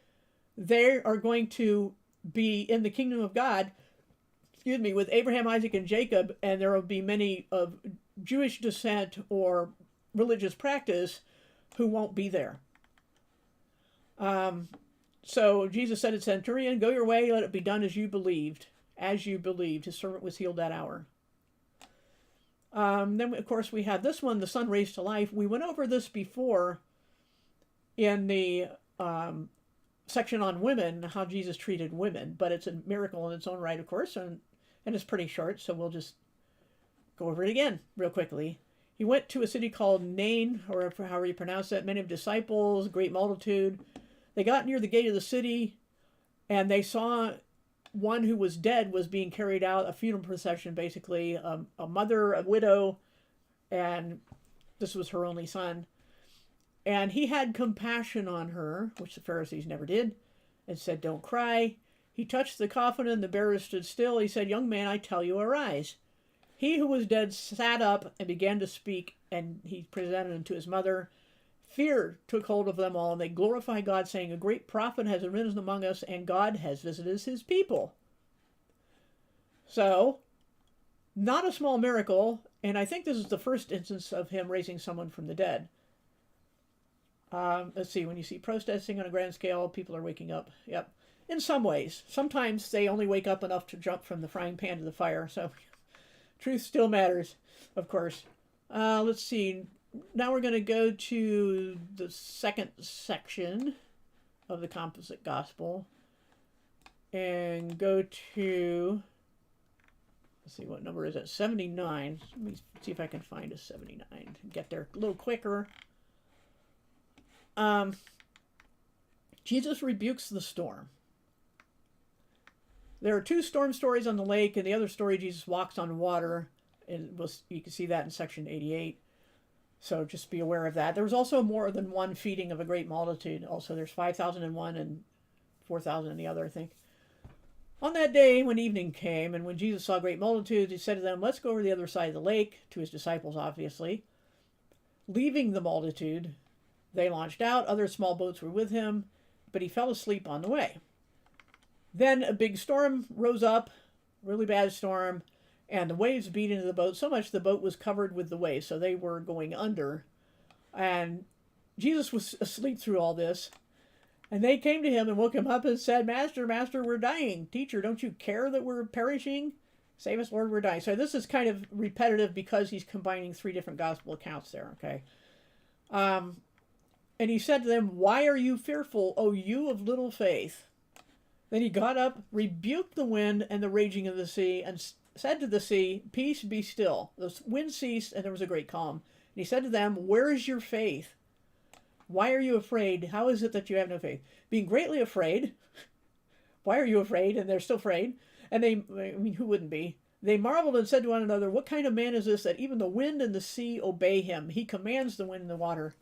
they are going to be in the kingdom of God, with Abraham, Isaac, and Jacob, and there will be many of Jewish descent or religious practice who won't be there. So Jesus said to the centurion, "Go your way, let it be done as you believed." As you believed. His servant was healed that hour. Then, of course, we have this one, the son raised to life. We went over this before in the section on women, how Jesus treated women, but it's a miracle in its own right, of course, and and it's pretty short, so we'll just go over it again real quickly. He went to a city called Nain, or however you pronounce that, many of disciples, great multitude. They got near the gate of the city, and they saw one who was dead was being carried out, a funeral procession, basically, a mother, a widow, and this was her only son. And he had compassion on her, which the Pharisees never did, and said, "Don't cry." He touched the coffin, and the bearer stood still. He said, "Young man, I tell you, arise." He who was dead sat up and began to speak, and he presented him to his mother. Fear took hold of them all, and they glorified God, saying, "A great prophet has arisen among us, and God has visited his people." So, not a small miracle, and I think this is the first instance of him raising someone from the dead. Let's see, when you see protesting on a grand scale, people are waking up. Yep. In some ways. Sometimes they only wake up enough to jump from the frying pan to the fire, so truth still matters, of course. Let's see. Now we're going to go to the second section of the Composite Gospel and go to, let's see, what number is it? 79. Let me see if I can find a 79. Get there a little quicker. Jesus rebukes the storm. There are two storm stories on the lake, and the other story, Jesus walks on water. And you can see that in section 88. So just be aware of that. There was also more than one feeding of a great multitude. Also, there's 5,000 in one and 4,000 in the other, I think. On that day, when evening came, and when Jesus saw great multitudes, he said to them, "Let's go over the other side of the lake," to his disciples, obviously. Leaving the multitude, they launched out. Other small boats were with him, but he fell asleep on the way. Then a big storm rose up, really bad storm, and the waves beat into the boat so much the boat was covered with the waves, so they were going under. And Jesus was asleep through all this. And they came to him and woke him up and said, "Master, Master, we're dying. Teacher, don't you care that we're perishing? Save us, Lord, we're dying." So this is kind of repetitive because he's combining three different gospel accounts there, okay? And he said to them, "Why are you fearful, O you of little faith?" Then he got up, rebuked the wind and the raging of the sea, and said to the sea, "Peace, be still." The wind ceased, and there was a great calm. And he said to them, "Where is your faith? Why are you afraid? How is it that you have no faith?" Being greatly afraid. Why are you afraid? And they're still afraid. And who wouldn't be? They marveled and said to one another, "What kind of man is this that even the wind and the sea obey him? He commands the wind and the water."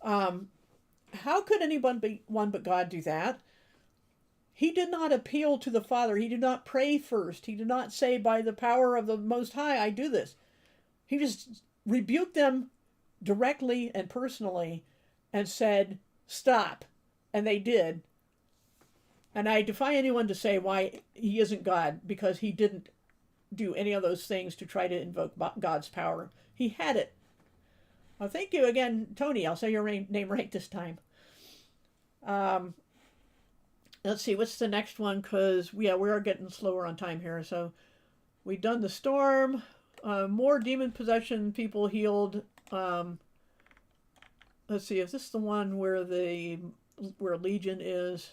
How could anyone but God do that? He did not appeal to the Father. He did not pray first. He did not say, "By the power of the Most High, I do this." He just rebuked them directly and personally and said, "Stop." And they did. And I defy anyone to say why he isn't God, because he didn't do any of those things to try to invoke God's power. He had it. Well, thank you again, Tony. I'll say your name right this time. Let's see, what's the next one? Because, we are getting slower on time here. So, we've done the storm. More demon possession, people healed. Let's see, is this the one where Legion is?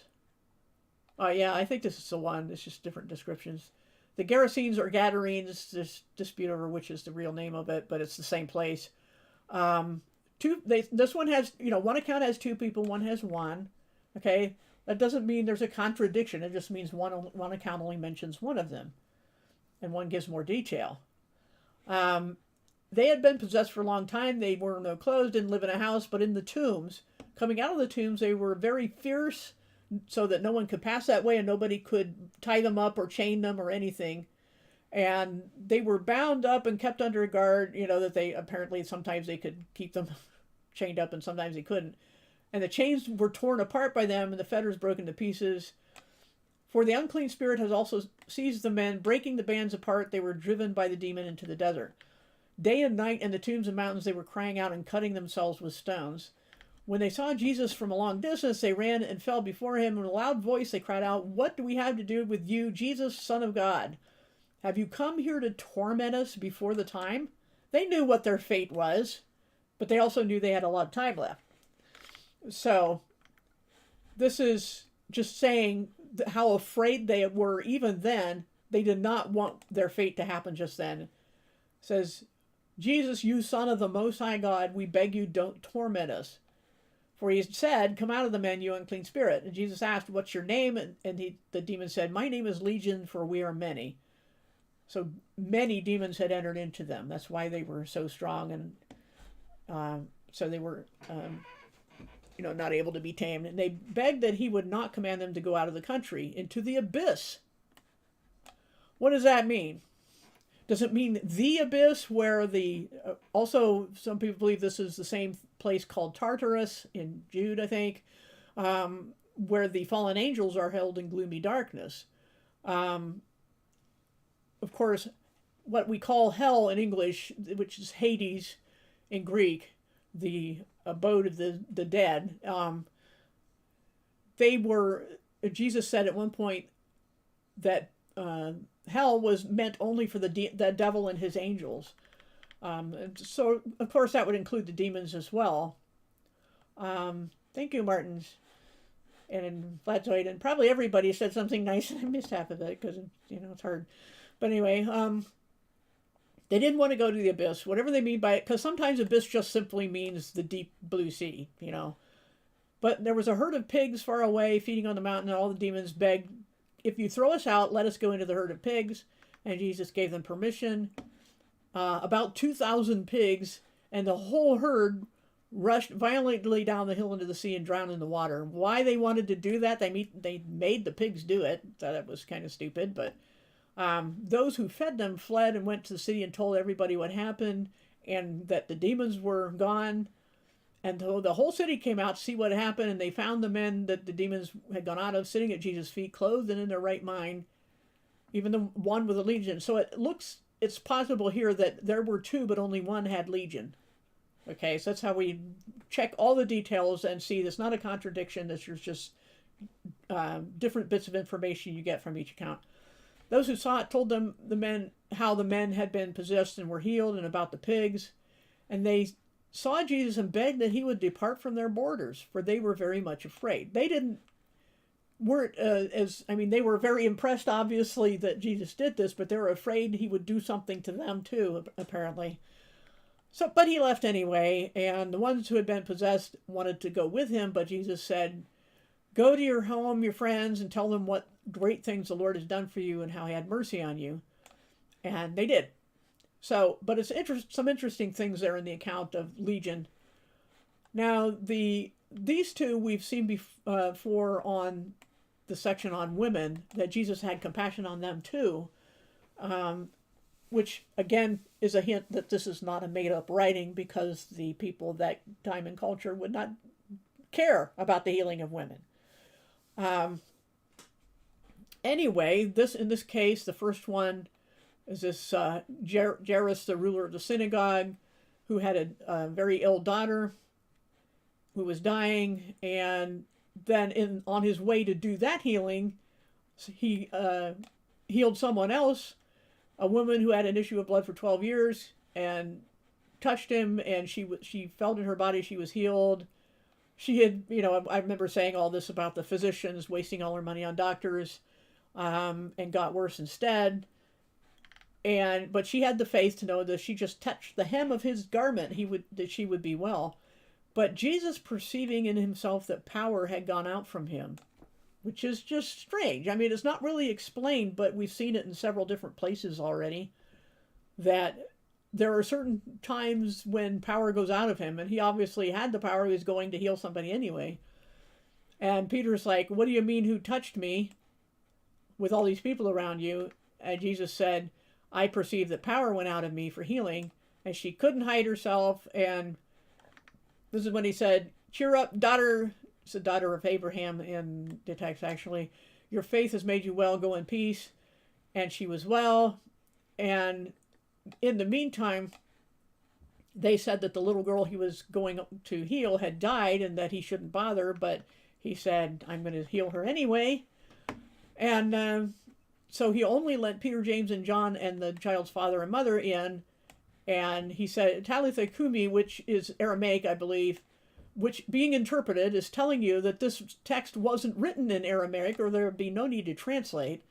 Oh, yeah, I think this is the one. It's just different descriptions. The Gerasenes or Gadarenes, there's dispute over which is the real name of it, but it's the same place. This one has, one account has two people, one has one. Okay, that doesn't mean there's a contradiction. It just means one account only mentions one of them, and one gives more detail. They had been possessed for a long time. They wore no clothes, didn't live in a house, but in the tombs. Coming out of the tombs, they were very fierce, so that no one could pass that way, and nobody could tie them up or chain them or anything. And they were bound up and kept under a guard, that they apparently sometimes they could keep them chained up and sometimes they couldn't. And the chains were torn apart by them and the fetters broken to pieces. For the unclean spirit has also seized the men, breaking the bands apart. They were driven by the demon into the desert. Day and night in the tombs and mountains they were crying out and cutting themselves with stones. When they saw Jesus from a long distance, they ran and fell before him. In a loud voice they cried out, "What do we have to do with you, Jesus, Son of God? Have you come here to torment us before the time?" They knew what their fate was, but they also knew they had a lot of time left. So, this is just saying how afraid they were even then, they did not want their fate to happen just then. It says, Jesus, you son of the Most High God, we beg you, don't torment us. For he said, come out of the men, you unclean spirit. And Jesus asked, what's your name? And the demon said, my name is Legion, for we are many. So many demons had entered into them. That's why they were so strong. And so they were, not able to be tamed. And they begged that he would not command them to go out of the country into the abyss. What does that mean? Does it mean the abyss where also some people believe this is the same place called Tartarus in Jude, I think, where the fallen angels are held in gloomy darkness. Of course, what we call hell in English, which is Hades in Greek, the abode of the dead, Jesus said at one point that hell was meant only for the devil and his angels. So, of course, that would include the demons as well. Thank you, Martins and Flatzoid, and probably everybody said something nice, and I missed half of it because, it's hard. But anyway, they didn't want to go to the abyss, whatever they mean by it, because sometimes abyss just simply means the deep blue sea, But there was a herd of pigs far away feeding on the mountain, and all the demons begged, if you throw us out, let us go into the herd of pigs. And Jesus gave them permission. About 2,000 pigs, and the whole herd rushed violently down the hill into the sea and drowned in the water. Why they wanted to do that, they made the pigs do it. So that was kind of stupid. But those who fed them fled and went to the city and told everybody what happened and that the demons were gone. And so the whole city came out to see what happened, and they found the men that the demons had gone out of sitting at Jesus' feet, clothed and in their right mind, even the one with a legion. So it's possible here that there were two, but only one had legion. Okay, so that's how we check all the details and see there's not a contradiction. There's just different bits of information you get from each account. Those who saw it told them how the men had been possessed and were healed, and about the pigs, and they saw Jesus and begged that he would depart from their borders, for they were very much afraid. They were very impressed, obviously, that Jesus did this, but they were afraid he would do something to them too, apparently. So, but he left anyway, and the ones who had been possessed wanted to go with him, but Jesus said, go to your home, your friends, and tell them what great things the Lord has done for you and how he had mercy on you. And they did. So, but it's some interesting things there in the account of Legion. Now, these two we've seen before on the section on women, that Jesus had compassion on them too, which again is a hint that this is not a made-up writing, because the people of that time and culture would not care about the healing of women. Anyway, in this case, the first one is this Jairus, the ruler of the synagogue, who had a very ill daughter who was dying, and then on his way to do that healing, he healed someone else, a woman who had an issue of blood for 12 years, and touched him, and she felt in her body she was healed. She had, I remember saying all this about the physicians wasting all their money on doctors, and got worse instead. But she had the faith to know that she just touched the hem of his garment, that she would be well. But Jesus, perceiving in himself that power had gone out from him, which is just strange. I mean, it's not really explained, but we've seen it in several different places already, that there are certain times when power goes out of him, and he obviously had the power. He was going to heal somebody anyway. And Peter's like, what do you mean, who touched me with all these people around you? And Jesus said, I perceive that power went out of me for healing. And she couldn't hide herself. And this is when he said, cheer up, daughter. It's the daughter of Abraham in the text, actually. Your faith has made you well. Go in peace. And she was well. And in the meantime, they said that the little girl he was going to heal had died and that he shouldn't bother. But he said, I'm going to heal her anyway. And so he only let Peter, James, and John and the child's father and mother in, and he said, Talitha Kumi, which is Aramaic, I believe, which being interpreted is telling you that this text wasn't written in Aramaic, or there would be no need to translate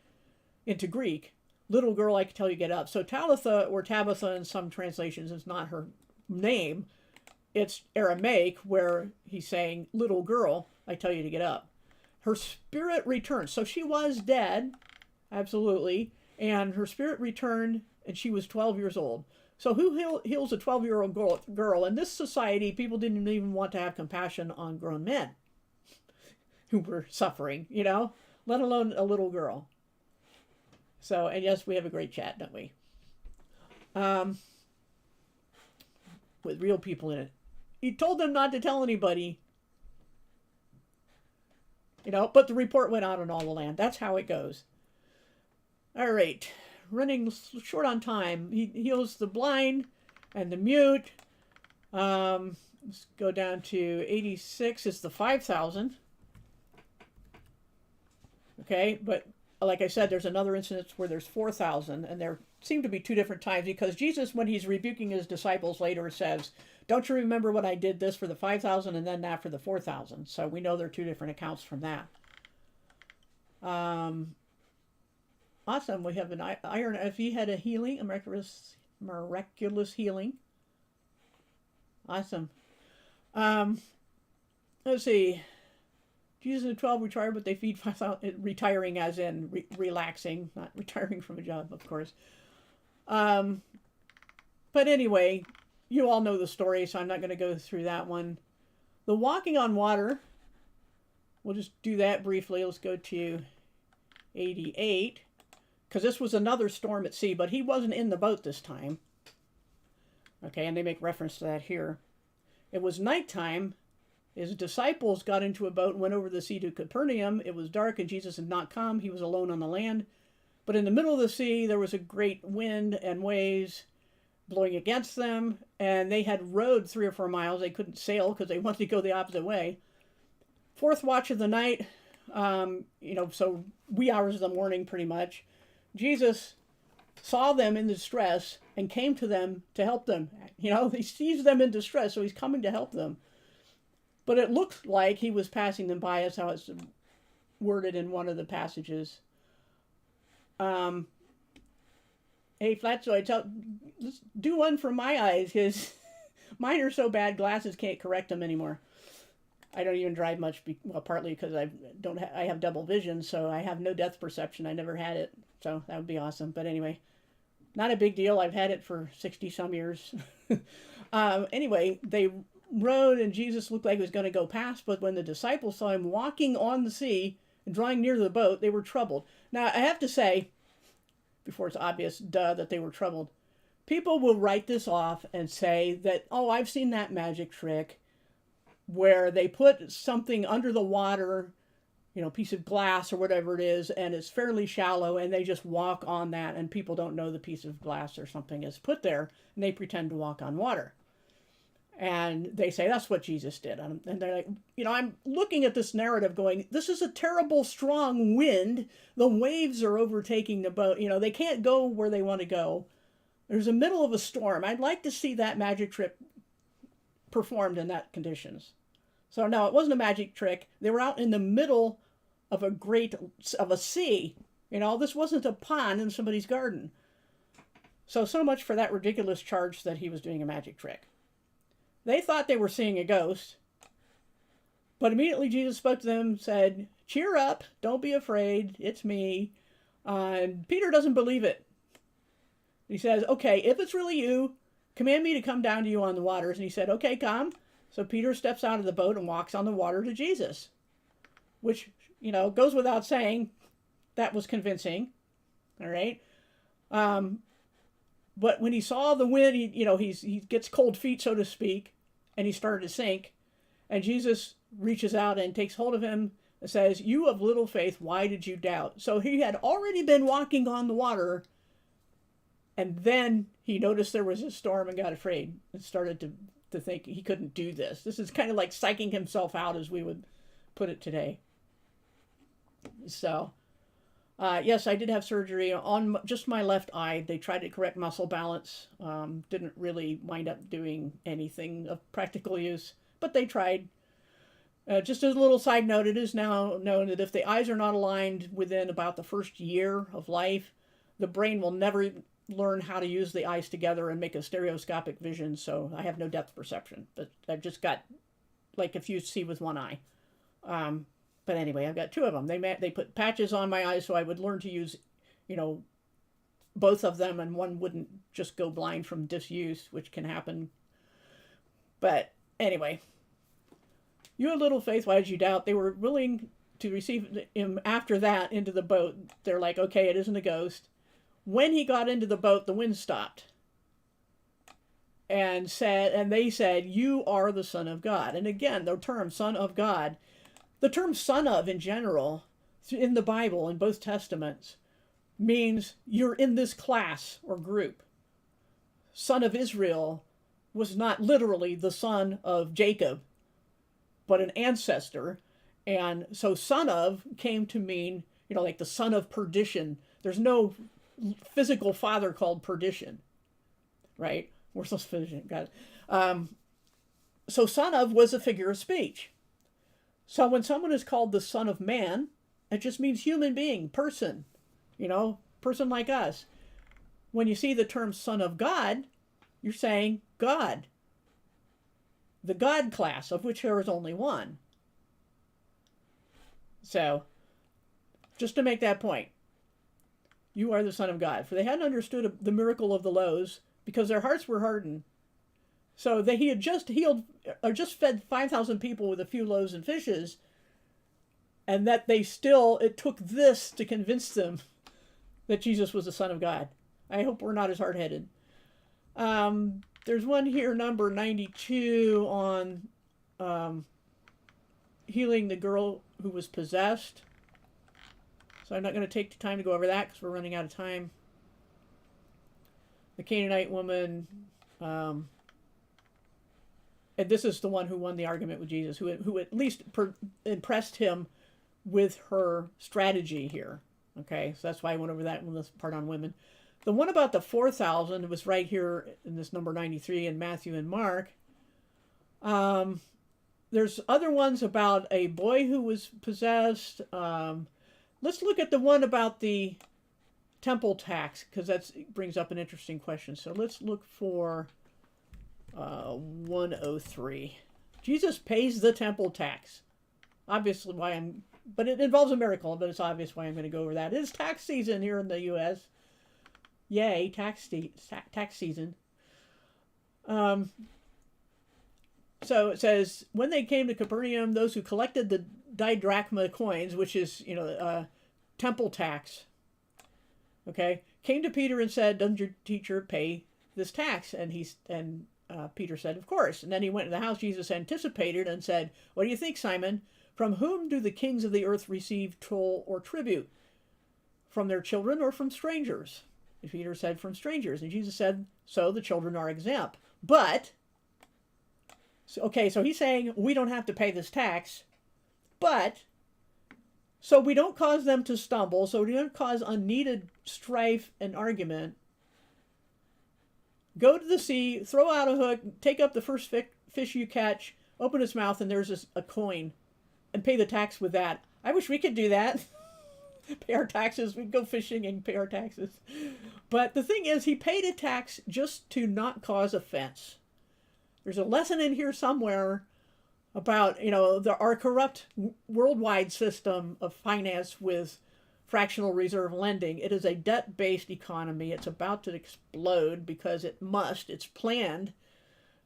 into Greek. little girl, I tell you, get up. So Talitha, or Tabitha in some translations, is not her name. It's Aramaic, where he's saying, little girl, I tell you to get up. Her spirit returned. So she was dead, absolutely, and her spirit returned, and she was 12 years old. So who heals a 12-year-old girl? In this society, people didn't even want to have compassion on grown men who were suffering, let alone a little girl. So, and yes, we have a great chat, don't we? With real people in it. He told them not to tell anybody, but the report went out on all the land. That's how it goes. All right, running short on time. He heals the blind and the mute. Let's go down to 86. It's the 5,000. Okay, but like I said, there's another instance where there's 4,000, and there seem to be two different times, because Jesus, when he's rebuking his disciples later, says, don't you remember when I did this for the 5,000 and then that for the 4,000? So we know there are two different accounts from that. Awesome. We have an iron. If he had a healing, a miraculous healing. Awesome. Let's see. Jesus and the 12 retired, but they feed 5,000. Retiring as in relaxing, not retiring from a job, of course. But anyway, you all know the story, so I'm not going to go through that one. The walking on water, we'll just do that briefly. Let's go to 88, because this was another storm at sea, but he wasn't in the boat this time. Okay, and they make reference to that here. It was nighttime. His disciples got into a boat and went over the sea to Capernaum. It was dark and Jesus had not come. He was alone on the land. But in the middle of the sea, there was a great wind and waves blowing against them. And they had rowed 3 or 4 miles. They couldn't sail because they wanted to go the opposite way. 4th watch of the night, so wee hours of the morning pretty much. Jesus saw them in distress and came to them to help them. He sees them in distress, so he's coming to help them. But it looked like he was passing them by, as how it's worded in one of the passages. Hey, Flatzoid, let's do one for my eyes, because mine are so bad, glasses can't correct them anymore. I don't even drive much, partly because I have double vision, so I have no depth perception. I never had it, so that would be awesome. But anyway, not a big deal. I've had it for 60-some years. Anyway, they rowed, and Jesus looked like he was going to go past, but when the disciples saw him walking on the sea and drawing near the boat, they were troubled. Now, I have to say, before it's obvious, that they were troubled, people will write this off and say that, oh, I've seen that magic trick where they put something under the water, piece of glass or whatever it is, and it's fairly shallow, and they just walk on that, and people don't know the piece of glass or something is put there, and they pretend to walk on water. And they say, that's what Jesus did. And they're like, I'm looking at this narrative going, this is a terrible, strong wind. The waves are overtaking the boat. They can't go where they want to go. There's a middle of a storm. I'd like to see that magic trick performed in that conditions. So no, it wasn't a magic trick. They were out in the middle of a sea. This wasn't a pond in somebody's garden. So much for that ridiculous charge that he was doing a magic trick. They thought they were seeing a ghost, but immediately Jesus spoke to them, said, cheer up, don't be afraid, it's me. And Peter doesn't believe it. He says, okay, if it's really you, command me to come down to you on the waters. And he said, okay, come. So Peter steps out of the boat and walks on the water to Jesus, which, goes without saying, that was convincing. All right. But when he saw the wind, he gets cold feet, so to speak, and he started to sink. And Jesus reaches out and takes hold of him and says, you of little faith, why did you doubt? So he had already been walking on the water, and then he noticed there was a storm and got afraid and started to think he couldn't do this. This is kind of like psyching himself out, as we would put it today. So... yes, I did have surgery on just my left eye. They tried to correct muscle balance. Didn't really wind up doing anything of practical use, but they tried. Just as a little side note, it is now known that if the eyes are not aligned within about the first year of life, the brain will never learn how to use the eyes together and make a stereoscopic vision, so I have no depth perception. But I've just got, like, if you see with one eye. But anyway, I've got two of them. They put patches on my eyes so I would learn to use, both of them, and one wouldn't just go blind from disuse, which can happen. But anyway, you had little faith, why did you doubt? They were willing to receive him after that into the boat. They're like, okay, it isn't a ghost. When he got into the boat, the wind stopped. And they said, you are the Son of God. And again, the term Son of God, the term son of in general, in the Bible, in both Testaments, means you're in this class or group. Son of Israel was not literally the son of Jacob, but an ancestor. And so son of came to mean, like the son of perdition. There's no physical father called perdition, right? We're supposed to finish it. Got it. So son of was a figure of speech. So when someone is called the Son of Man, it just means human being, person, person like us. When you see the term Son of God, you're saying God. The God class, of which there is only one. So, just to make that point, you are the Son of God. For they hadn't understood the miracle of the loaves, because their hearts were hardened. So he had just just fed 5,000 people with a few loaves and fishes, and that it took this to convince them that Jesus was the Son of God. I hope we're not as hard-headed. There's one here, number 92, on healing the girl who was possessed. So I'm not going to take the time to go over that because we're running out of time. The Canaanite woman, and this is the one who won the argument with Jesus, who at least impressed him with her strategy here. Okay, so that's why I went over that one, this part on women. The one about the 4,000 was right here in this number 93 in Matthew and Mark. There's other ones about a boy who was possessed. Let's look at the one about the temple tax, because that brings up an interesting question. So let's look for 103. Jesus pays the temple tax. Obviously but it involves a miracle, but it's obvious why I'm going to go over that. It is tax season here in the U.S. Yay, tax season. So it says, when they came to Capernaum, those who collected the didrachma coins, which is, temple tax, okay, came to Peter and said, doesn't your teacher pay this tax? And Peter said, of course. And then he went to the house. Jesus anticipated and said, what do you think, Simon? From whom do the kings of the earth receive toll or tribute? From their children or from strangers? And Peter said, from strangers. And Jesus said, so the children are exempt. But, so he's saying we don't have to pay this tax, but, so we don't cause them to stumble, so we don't cause unneeded strife and argument. Go to the sea, throw out a hook, take up the first fish you catch, open its mouth, and there's a coin, and pay the tax with that. I wish we could do that. Pay our taxes. We'd go fishing and pay our taxes. But the thing is, he paid a tax just to not cause offense. There's a lesson in here somewhere about, our corrupt worldwide system of finance with fractional reserve lending. It is a debt-based economy. It's about to explode because it must. It's planned.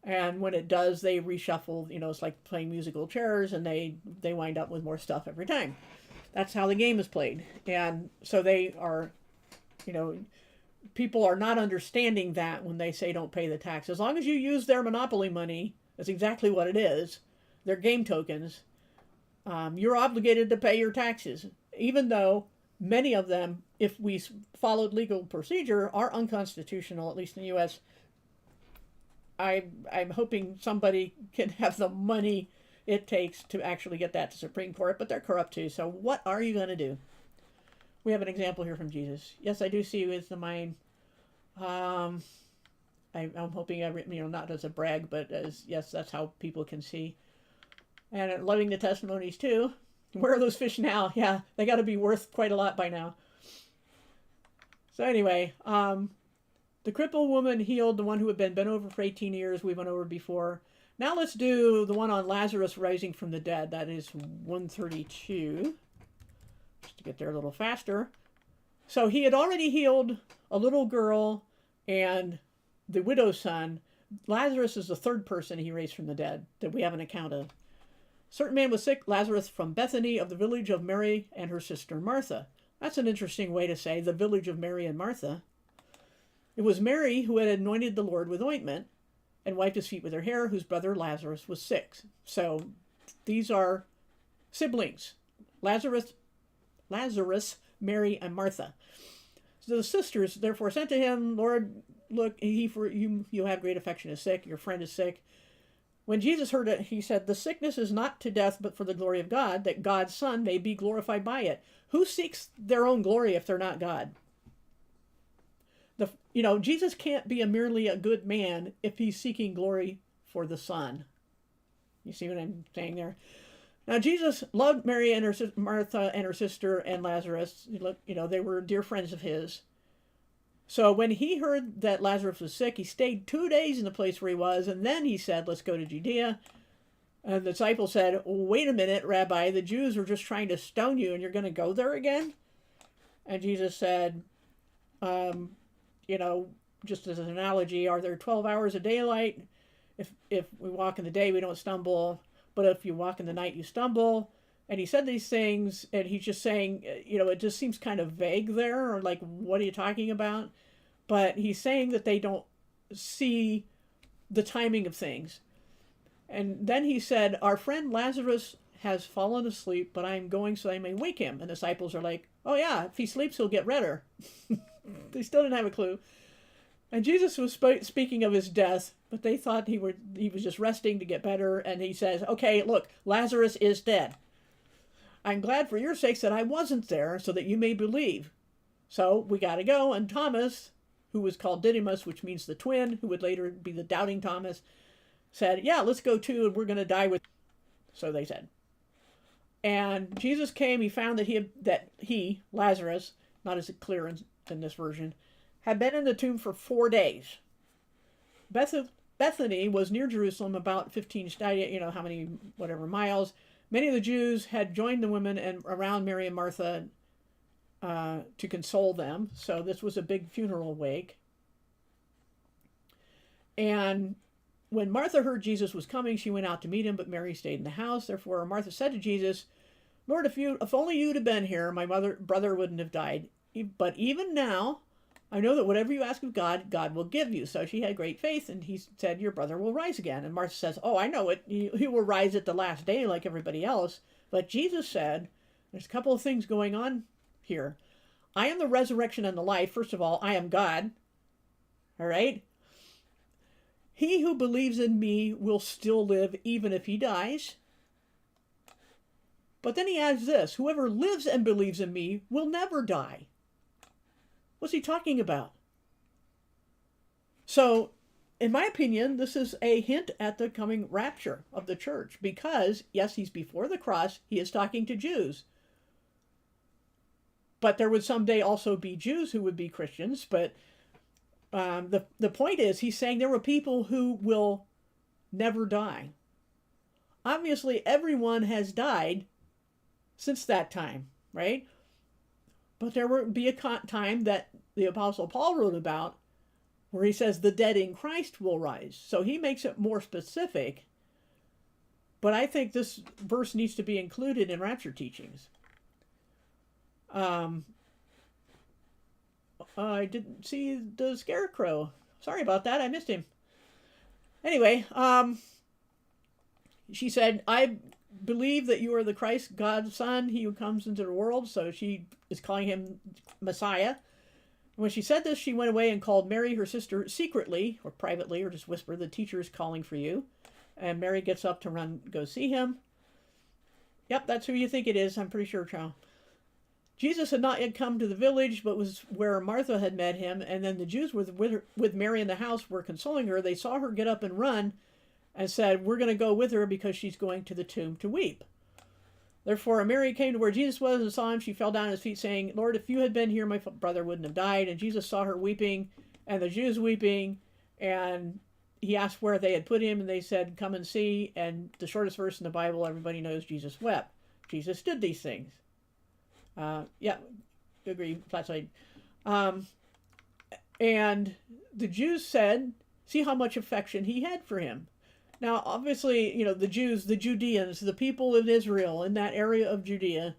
And when it does, they reshuffle, it's like playing musical chairs, and they wind up with more stuff every time. That's how the game is played. And so they are, people are not understanding that when they say don't pay the tax. As long as you use their monopoly money, that's exactly what it is. They're game tokens. You're obligated to pay your taxes, even though many of them, if we followed legal procedure, are unconstitutional, at least in the U.S. I'm hoping somebody can have the money it takes to actually get that to Supreme Court, but they're corrupt too. So what are you going to do? We have an example here from Jesus. Yes, I do see you as the mind. I'm hoping, not as a brag, but as, yes, that's how people can see. And loving the testimonies too. Where are those fish now? Yeah, they got to be worth quite a lot by now. So anyway, the crippled woman healed the one who had been bent over for 18 years. We went over before. Now let's do the one on Lazarus rising from the dead. That is 132. Just to get there a little faster. So he had already healed a little girl and the widow's son. Lazarus is the third person he raised from the dead that we have an account of. A certain man was sick, Lazarus from Bethany, of the village of Mary and her sister Martha. That's an interesting way to say the village of Mary and Martha. It was Mary who had anointed the Lord with ointment and wiped his feet with her hair, whose brother Lazarus was sick. So these are siblings. Lazarus, Mary, and Martha. So the sisters therefore sent to him, Lord, look, he for you have great affection is sick, your friend is sick. When Jesus heard it, he said, the sickness is not to death, but for the glory of God, that God's Son may be glorified by it. Who seeks their own glory if they're not God? Jesus can't be merely a good man if he's seeking glory for the Son. You see what I'm saying there? Now, Jesus loved Mary and Martha and her sister and Lazarus. They were dear friends of his. So when he heard that Lazarus was sick, he stayed 2 days in the place where he was, and then he said, let's go to Judea. And the disciples said, wait a minute, Rabbi, the Jews are just trying to stone you, and you're going to go there again? And Jesus said, just as an analogy, are there 12 hours of daylight? If we walk in the day, we don't stumble. But if you walk in the night, you stumble. And he said these things, and he's just saying, it just seems kind of vague there, or like, what are you talking about? But he's saying that they don't see the timing of things. And then he said, our friend Lazarus has fallen asleep, but I am going so I may wake him. And the disciples are like, oh yeah, if he sleeps, he'll get redder. They still didn't have a clue. And Jesus was speaking of his death, but they thought he was just resting to get better. And he says, okay, look, Lazarus is dead. I'm glad for your sakes that I wasn't there so that you may believe. So we got to go. And Thomas, who was called Didymus, which means the twin, who would later be the doubting Thomas, said, yeah, let's go too, and we're going to die with. So they said. And Jesus came, he found that he, Lazarus, not as clear in this version, had been in the tomb for 4 days. Bethany was near Jerusalem, about 15 stadia, how many, whatever miles. Many of the Jews had joined the women and around Mary and Martha to console them. So this was a big funeral wake. And when Martha heard Jesus was coming, she went out to meet him, but Mary stayed in the house. Therefore, Martha said to Jesus, Lord, if only you'd have been here, my brother wouldn't have died. But even now, I know that whatever you ask of God, God will give you. So she had great faith, and he said, your brother will rise again. And Martha says, oh, I know it. He will rise at the last day like everybody else. But Jesus said, there's a couple of things going on here. I am the resurrection and the life. First of all, I am God. All right? He who believes in me will still live even if he dies. But then he adds this, whoever lives and believes in me will never die. What's he talking about? So, in my opinion, this is a hint at the coming rapture of the church because, yes, he's before the cross. He is talking to Jews. But there would someday also be Jews who would be Christians. But the point is, he's saying there were people who will never die. Obviously, everyone has died since that time, right? But there will be a time that the Apostle Paul wrote about where he says the dead in Christ will rise. So he makes it more specific. But I think this verse needs to be included in rapture teachings. I didn't see the scarecrow. Sorry about that. I missed him. Anyway, she said, I believe that you are the Christ, God's Son, he who comes into the world. So she is calling him Messiah. When she said this, she went away and called Mary, her sister, secretly or privately, or just whisper, the teacher is calling for you. And Mary gets up to go see him. Yep, that's who you think it is. I'm pretty sure, child. Jesus had not yet come to the village, but was where Martha had met him. And then the Jews with Mary in the house were consoling her. They saw her get up and run and said, we're going to go with her because she's going to the tomb to weep. Therefore, Mary came to where Jesus was and saw him. She fell down at his feet, saying, Lord, if you had been here, my brother wouldn't have died. And Jesus saw her weeping, and the Jews weeping, and he asked where they had put him, and they said, come and see. And the shortest verse in the Bible, everybody knows, Jesus wept. Jesus did these things. Yeah, agree, flat side. And the Jews said, see how much affection he had for him. Now, obviously, the Jews, the Judeans, the people of Israel in that area of Judea,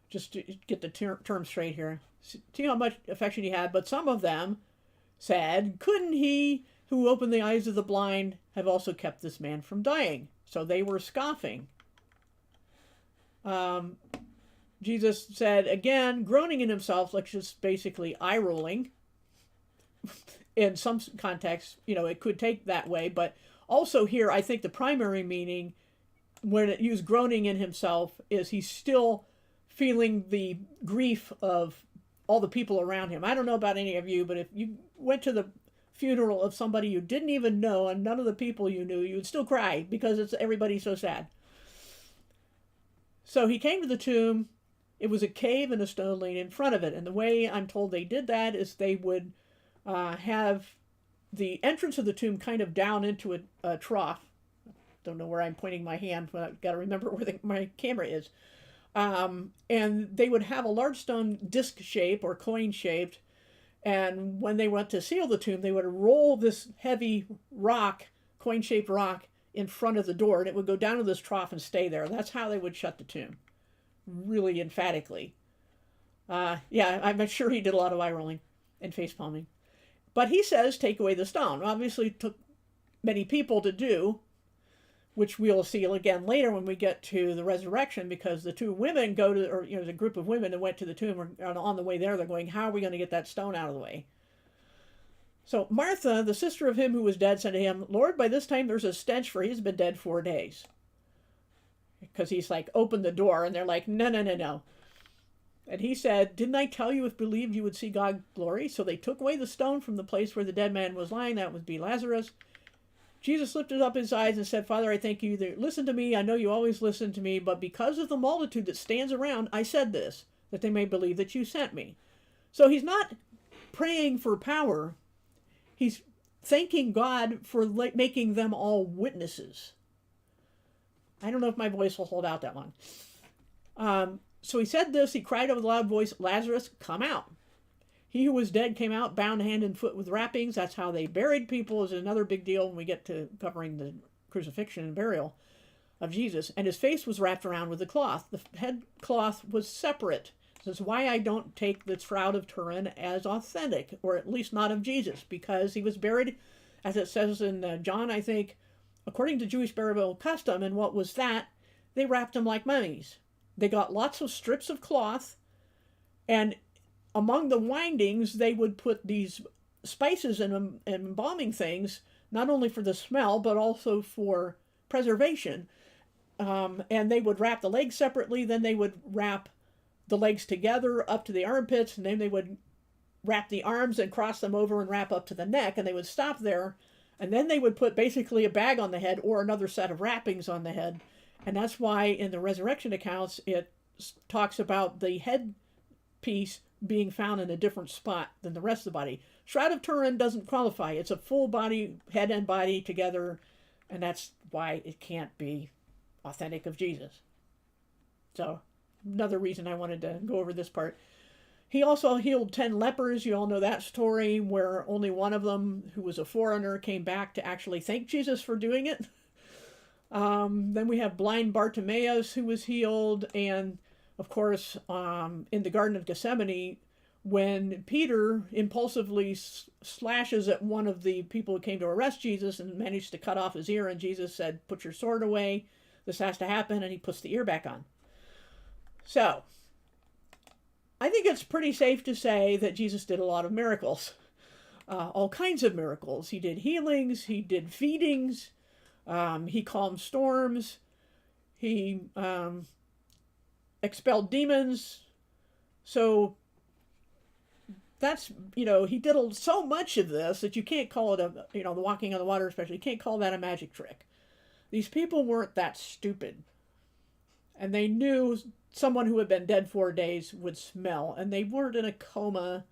just to get the term straight here, see how much affection he had, but some of them said, couldn't he who opened the eyes of the blind have also kept this man from dying? So they were scoffing. Jesus said, again, groaning in himself, like just basically eye-rolling. In some contexts, it could take that way, but also here, I think the primary meaning when it used groaning in himself is he's still feeling the grief of all the people around him. I don't know about any of you, but if you went to the funeral of somebody you didn't even know and none of the people you knew, you would still cry because everybody's so sad. So he came to the tomb. It was a cave and a stone laying in front of it. And the way I'm told they did that is they would have the entrance of the tomb kind of down into a trough. Don't know where I'm pointing my hand, but I've got to remember where my camera is. And they would have a large stone disc shape or coin shaped. And when they went to seal the tomb, they would roll this heavy rock, coin shaped rock, in front of the door, and it would go down to this trough and stay there. That's how they would shut the tomb. Really emphatically. Yeah, I'm sure he did a lot of eye rolling and face palming. But he says, take away the stone. Obviously, it took many people to do, which we'll see again later when we get to the resurrection, because the two women go to, or the group of women that went to the tomb are on the way there. They're going, how are we going to get that stone out of the way? So Martha, the sister of him who was dead, said to him, Lord, by this time there's a stench, for he's been dead 4 days. Because he's like, open the door, and they're like, no, no, no, no. And he said, didn't I tell you if believed you would see God's glory? So they took away the stone from the place where the dead man was lying. That would be Lazarus. Jesus lifted up his eyes and said, Father, I thank you that listen to me. I know you always listen to me, but because of the multitude that stands around, I said this, that they may believe that you sent me. So he's not praying for power. He's thanking God for making them all witnesses. I don't know if my voice will hold out that long. So he said this, he cried with a loud voice, Lazarus, come out. He who was dead came out, bound hand and foot with wrappings. That's how they buried people, is another big deal when we get to covering the crucifixion and burial of Jesus. And his face was wrapped around with a cloth. The head cloth was separate. This is why I don't take the Shroud of Turin as authentic, or at least not of Jesus, because he was buried, as it says in John, I think, according to Jewish burial custom. And what was that? They wrapped him like mummies. They got lots of strips of cloth, and among the windings, they would put these spices and embalming things, not only for the smell, but also for preservation. And they would wrap the legs separately, then they would wrap the legs together up to the armpits, and then they would wrap the arms and cross them over and wrap up to the neck, and they would stop there, and then they would put basically a bag on the head or another set of wrappings on the head. And that's why in the resurrection accounts it talks about the head piece being found in a different spot than the rest of the body. Shroud of Turin doesn't qualify. It's a full body, head and body together, and that's why it can't be authentic of Jesus. So another reason I wanted to go over this part. He also healed 10 lepers. You all know that story, where only one of them, who was a foreigner, came back to actually thank Jesus for doing it. Then we have blind Bartimaeus, who was healed. And of course, in the Garden of Gethsemane, when Peter impulsively slashes at one of the people who came to arrest Jesus and managed to cut off his ear, and Jesus said, put your sword away, this has to happen, and he puts the ear back on. So, I think it's pretty safe to say that Jesus did a lot of miracles. All kinds of miracles. He did healings, he did feedings, he calmed storms, he expelled demons. So that's, he did so much of this that you can't call it the walking on the water especially, you can't call that a magic trick. These people weren't that stupid. And they knew someone who had been dead 4 days would smell, and they weren't in a coma.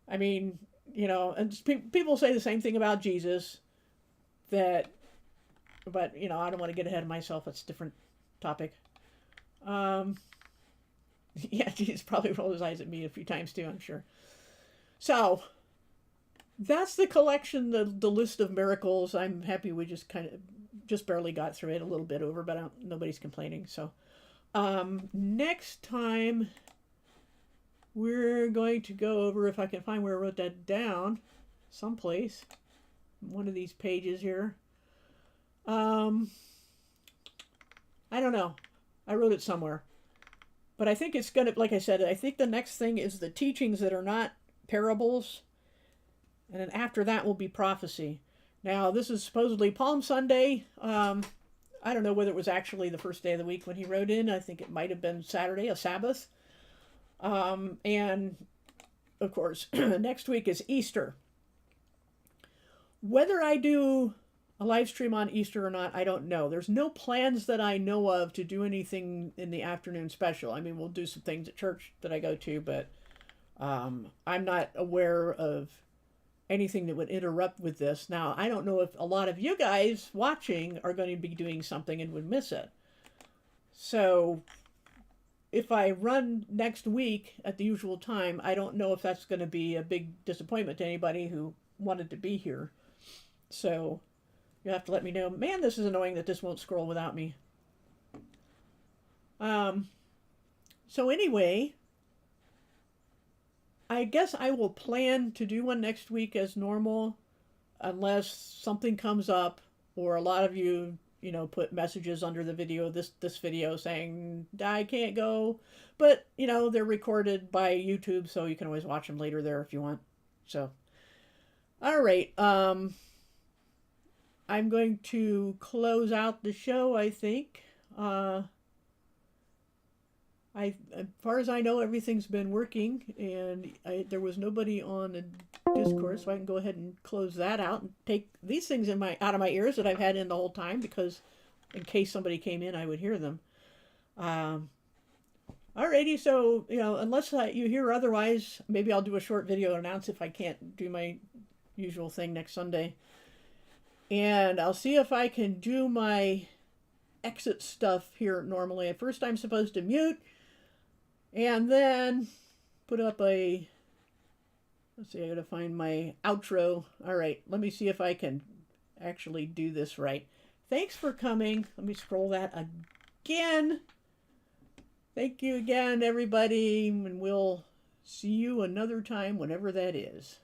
I mean, and people say the same thing about Jesus, but I don't want to get ahead of myself. It's a different topic. Yeah, Jesus probably rolled his eyes at me a few times too, I'm sure. So that's the collection, the list of miracles. I'm happy we just barely got through it, a little bit over, but nobody's complaining. So next time we're going to go over, if I can find where I wrote that down, someplace, one of these pages here. I don't know. I wrote it somewhere. But I think it's going to, like I said, I think the next thing is the teachings that are not parables. And then after that will be prophecy. Now, this is supposedly Palm Sunday. I don't know whether it was actually the first day of the week when he wrote in. I think it might have been Saturday, a Sabbath. And, of course, next week is Easter. Whether I do a live stream on Easter or not, I don't know. There's no plans that I know of to do anything in the afternoon special. I mean, we'll do some things at church that I go to, but I'm not aware of anything that would interrupt with this. Now, I don't know if a lot of you guys watching are going to be doing something and would miss it. So if I run next week at the usual time, I don't know if that's going to be a big disappointment to anybody who wanted to be here. So you'll have to let me know. Man, this is annoying that this won't scroll without me. So anyway, I guess I will plan to do one next week as normal, unless something comes up or a lot of you, put messages under the video, this video saying, I can't go. But, they're recorded by YouTube, so you can always watch them later there if you want. So, all right. I'm going to close out the show, I think. As far as I know, everything's been working, and there was nobody on the Discord, so I can go ahead and close that out and take these things out of my ears that I've had in the whole time, because in case somebody came in, I would hear them. Alrighty, so, unless you hear otherwise, maybe I'll do a short video and announce if I can't do my usual thing next Sunday. And I'll see if I can do my exit stuff here normally. At first I'm supposed to mute and then put up let's see, I gotta find my outro. All right, let me see if I can actually do this right. Thanks for coming. Let me scroll that again. Thank you again, everybody, and we'll see you another time, whenever that is.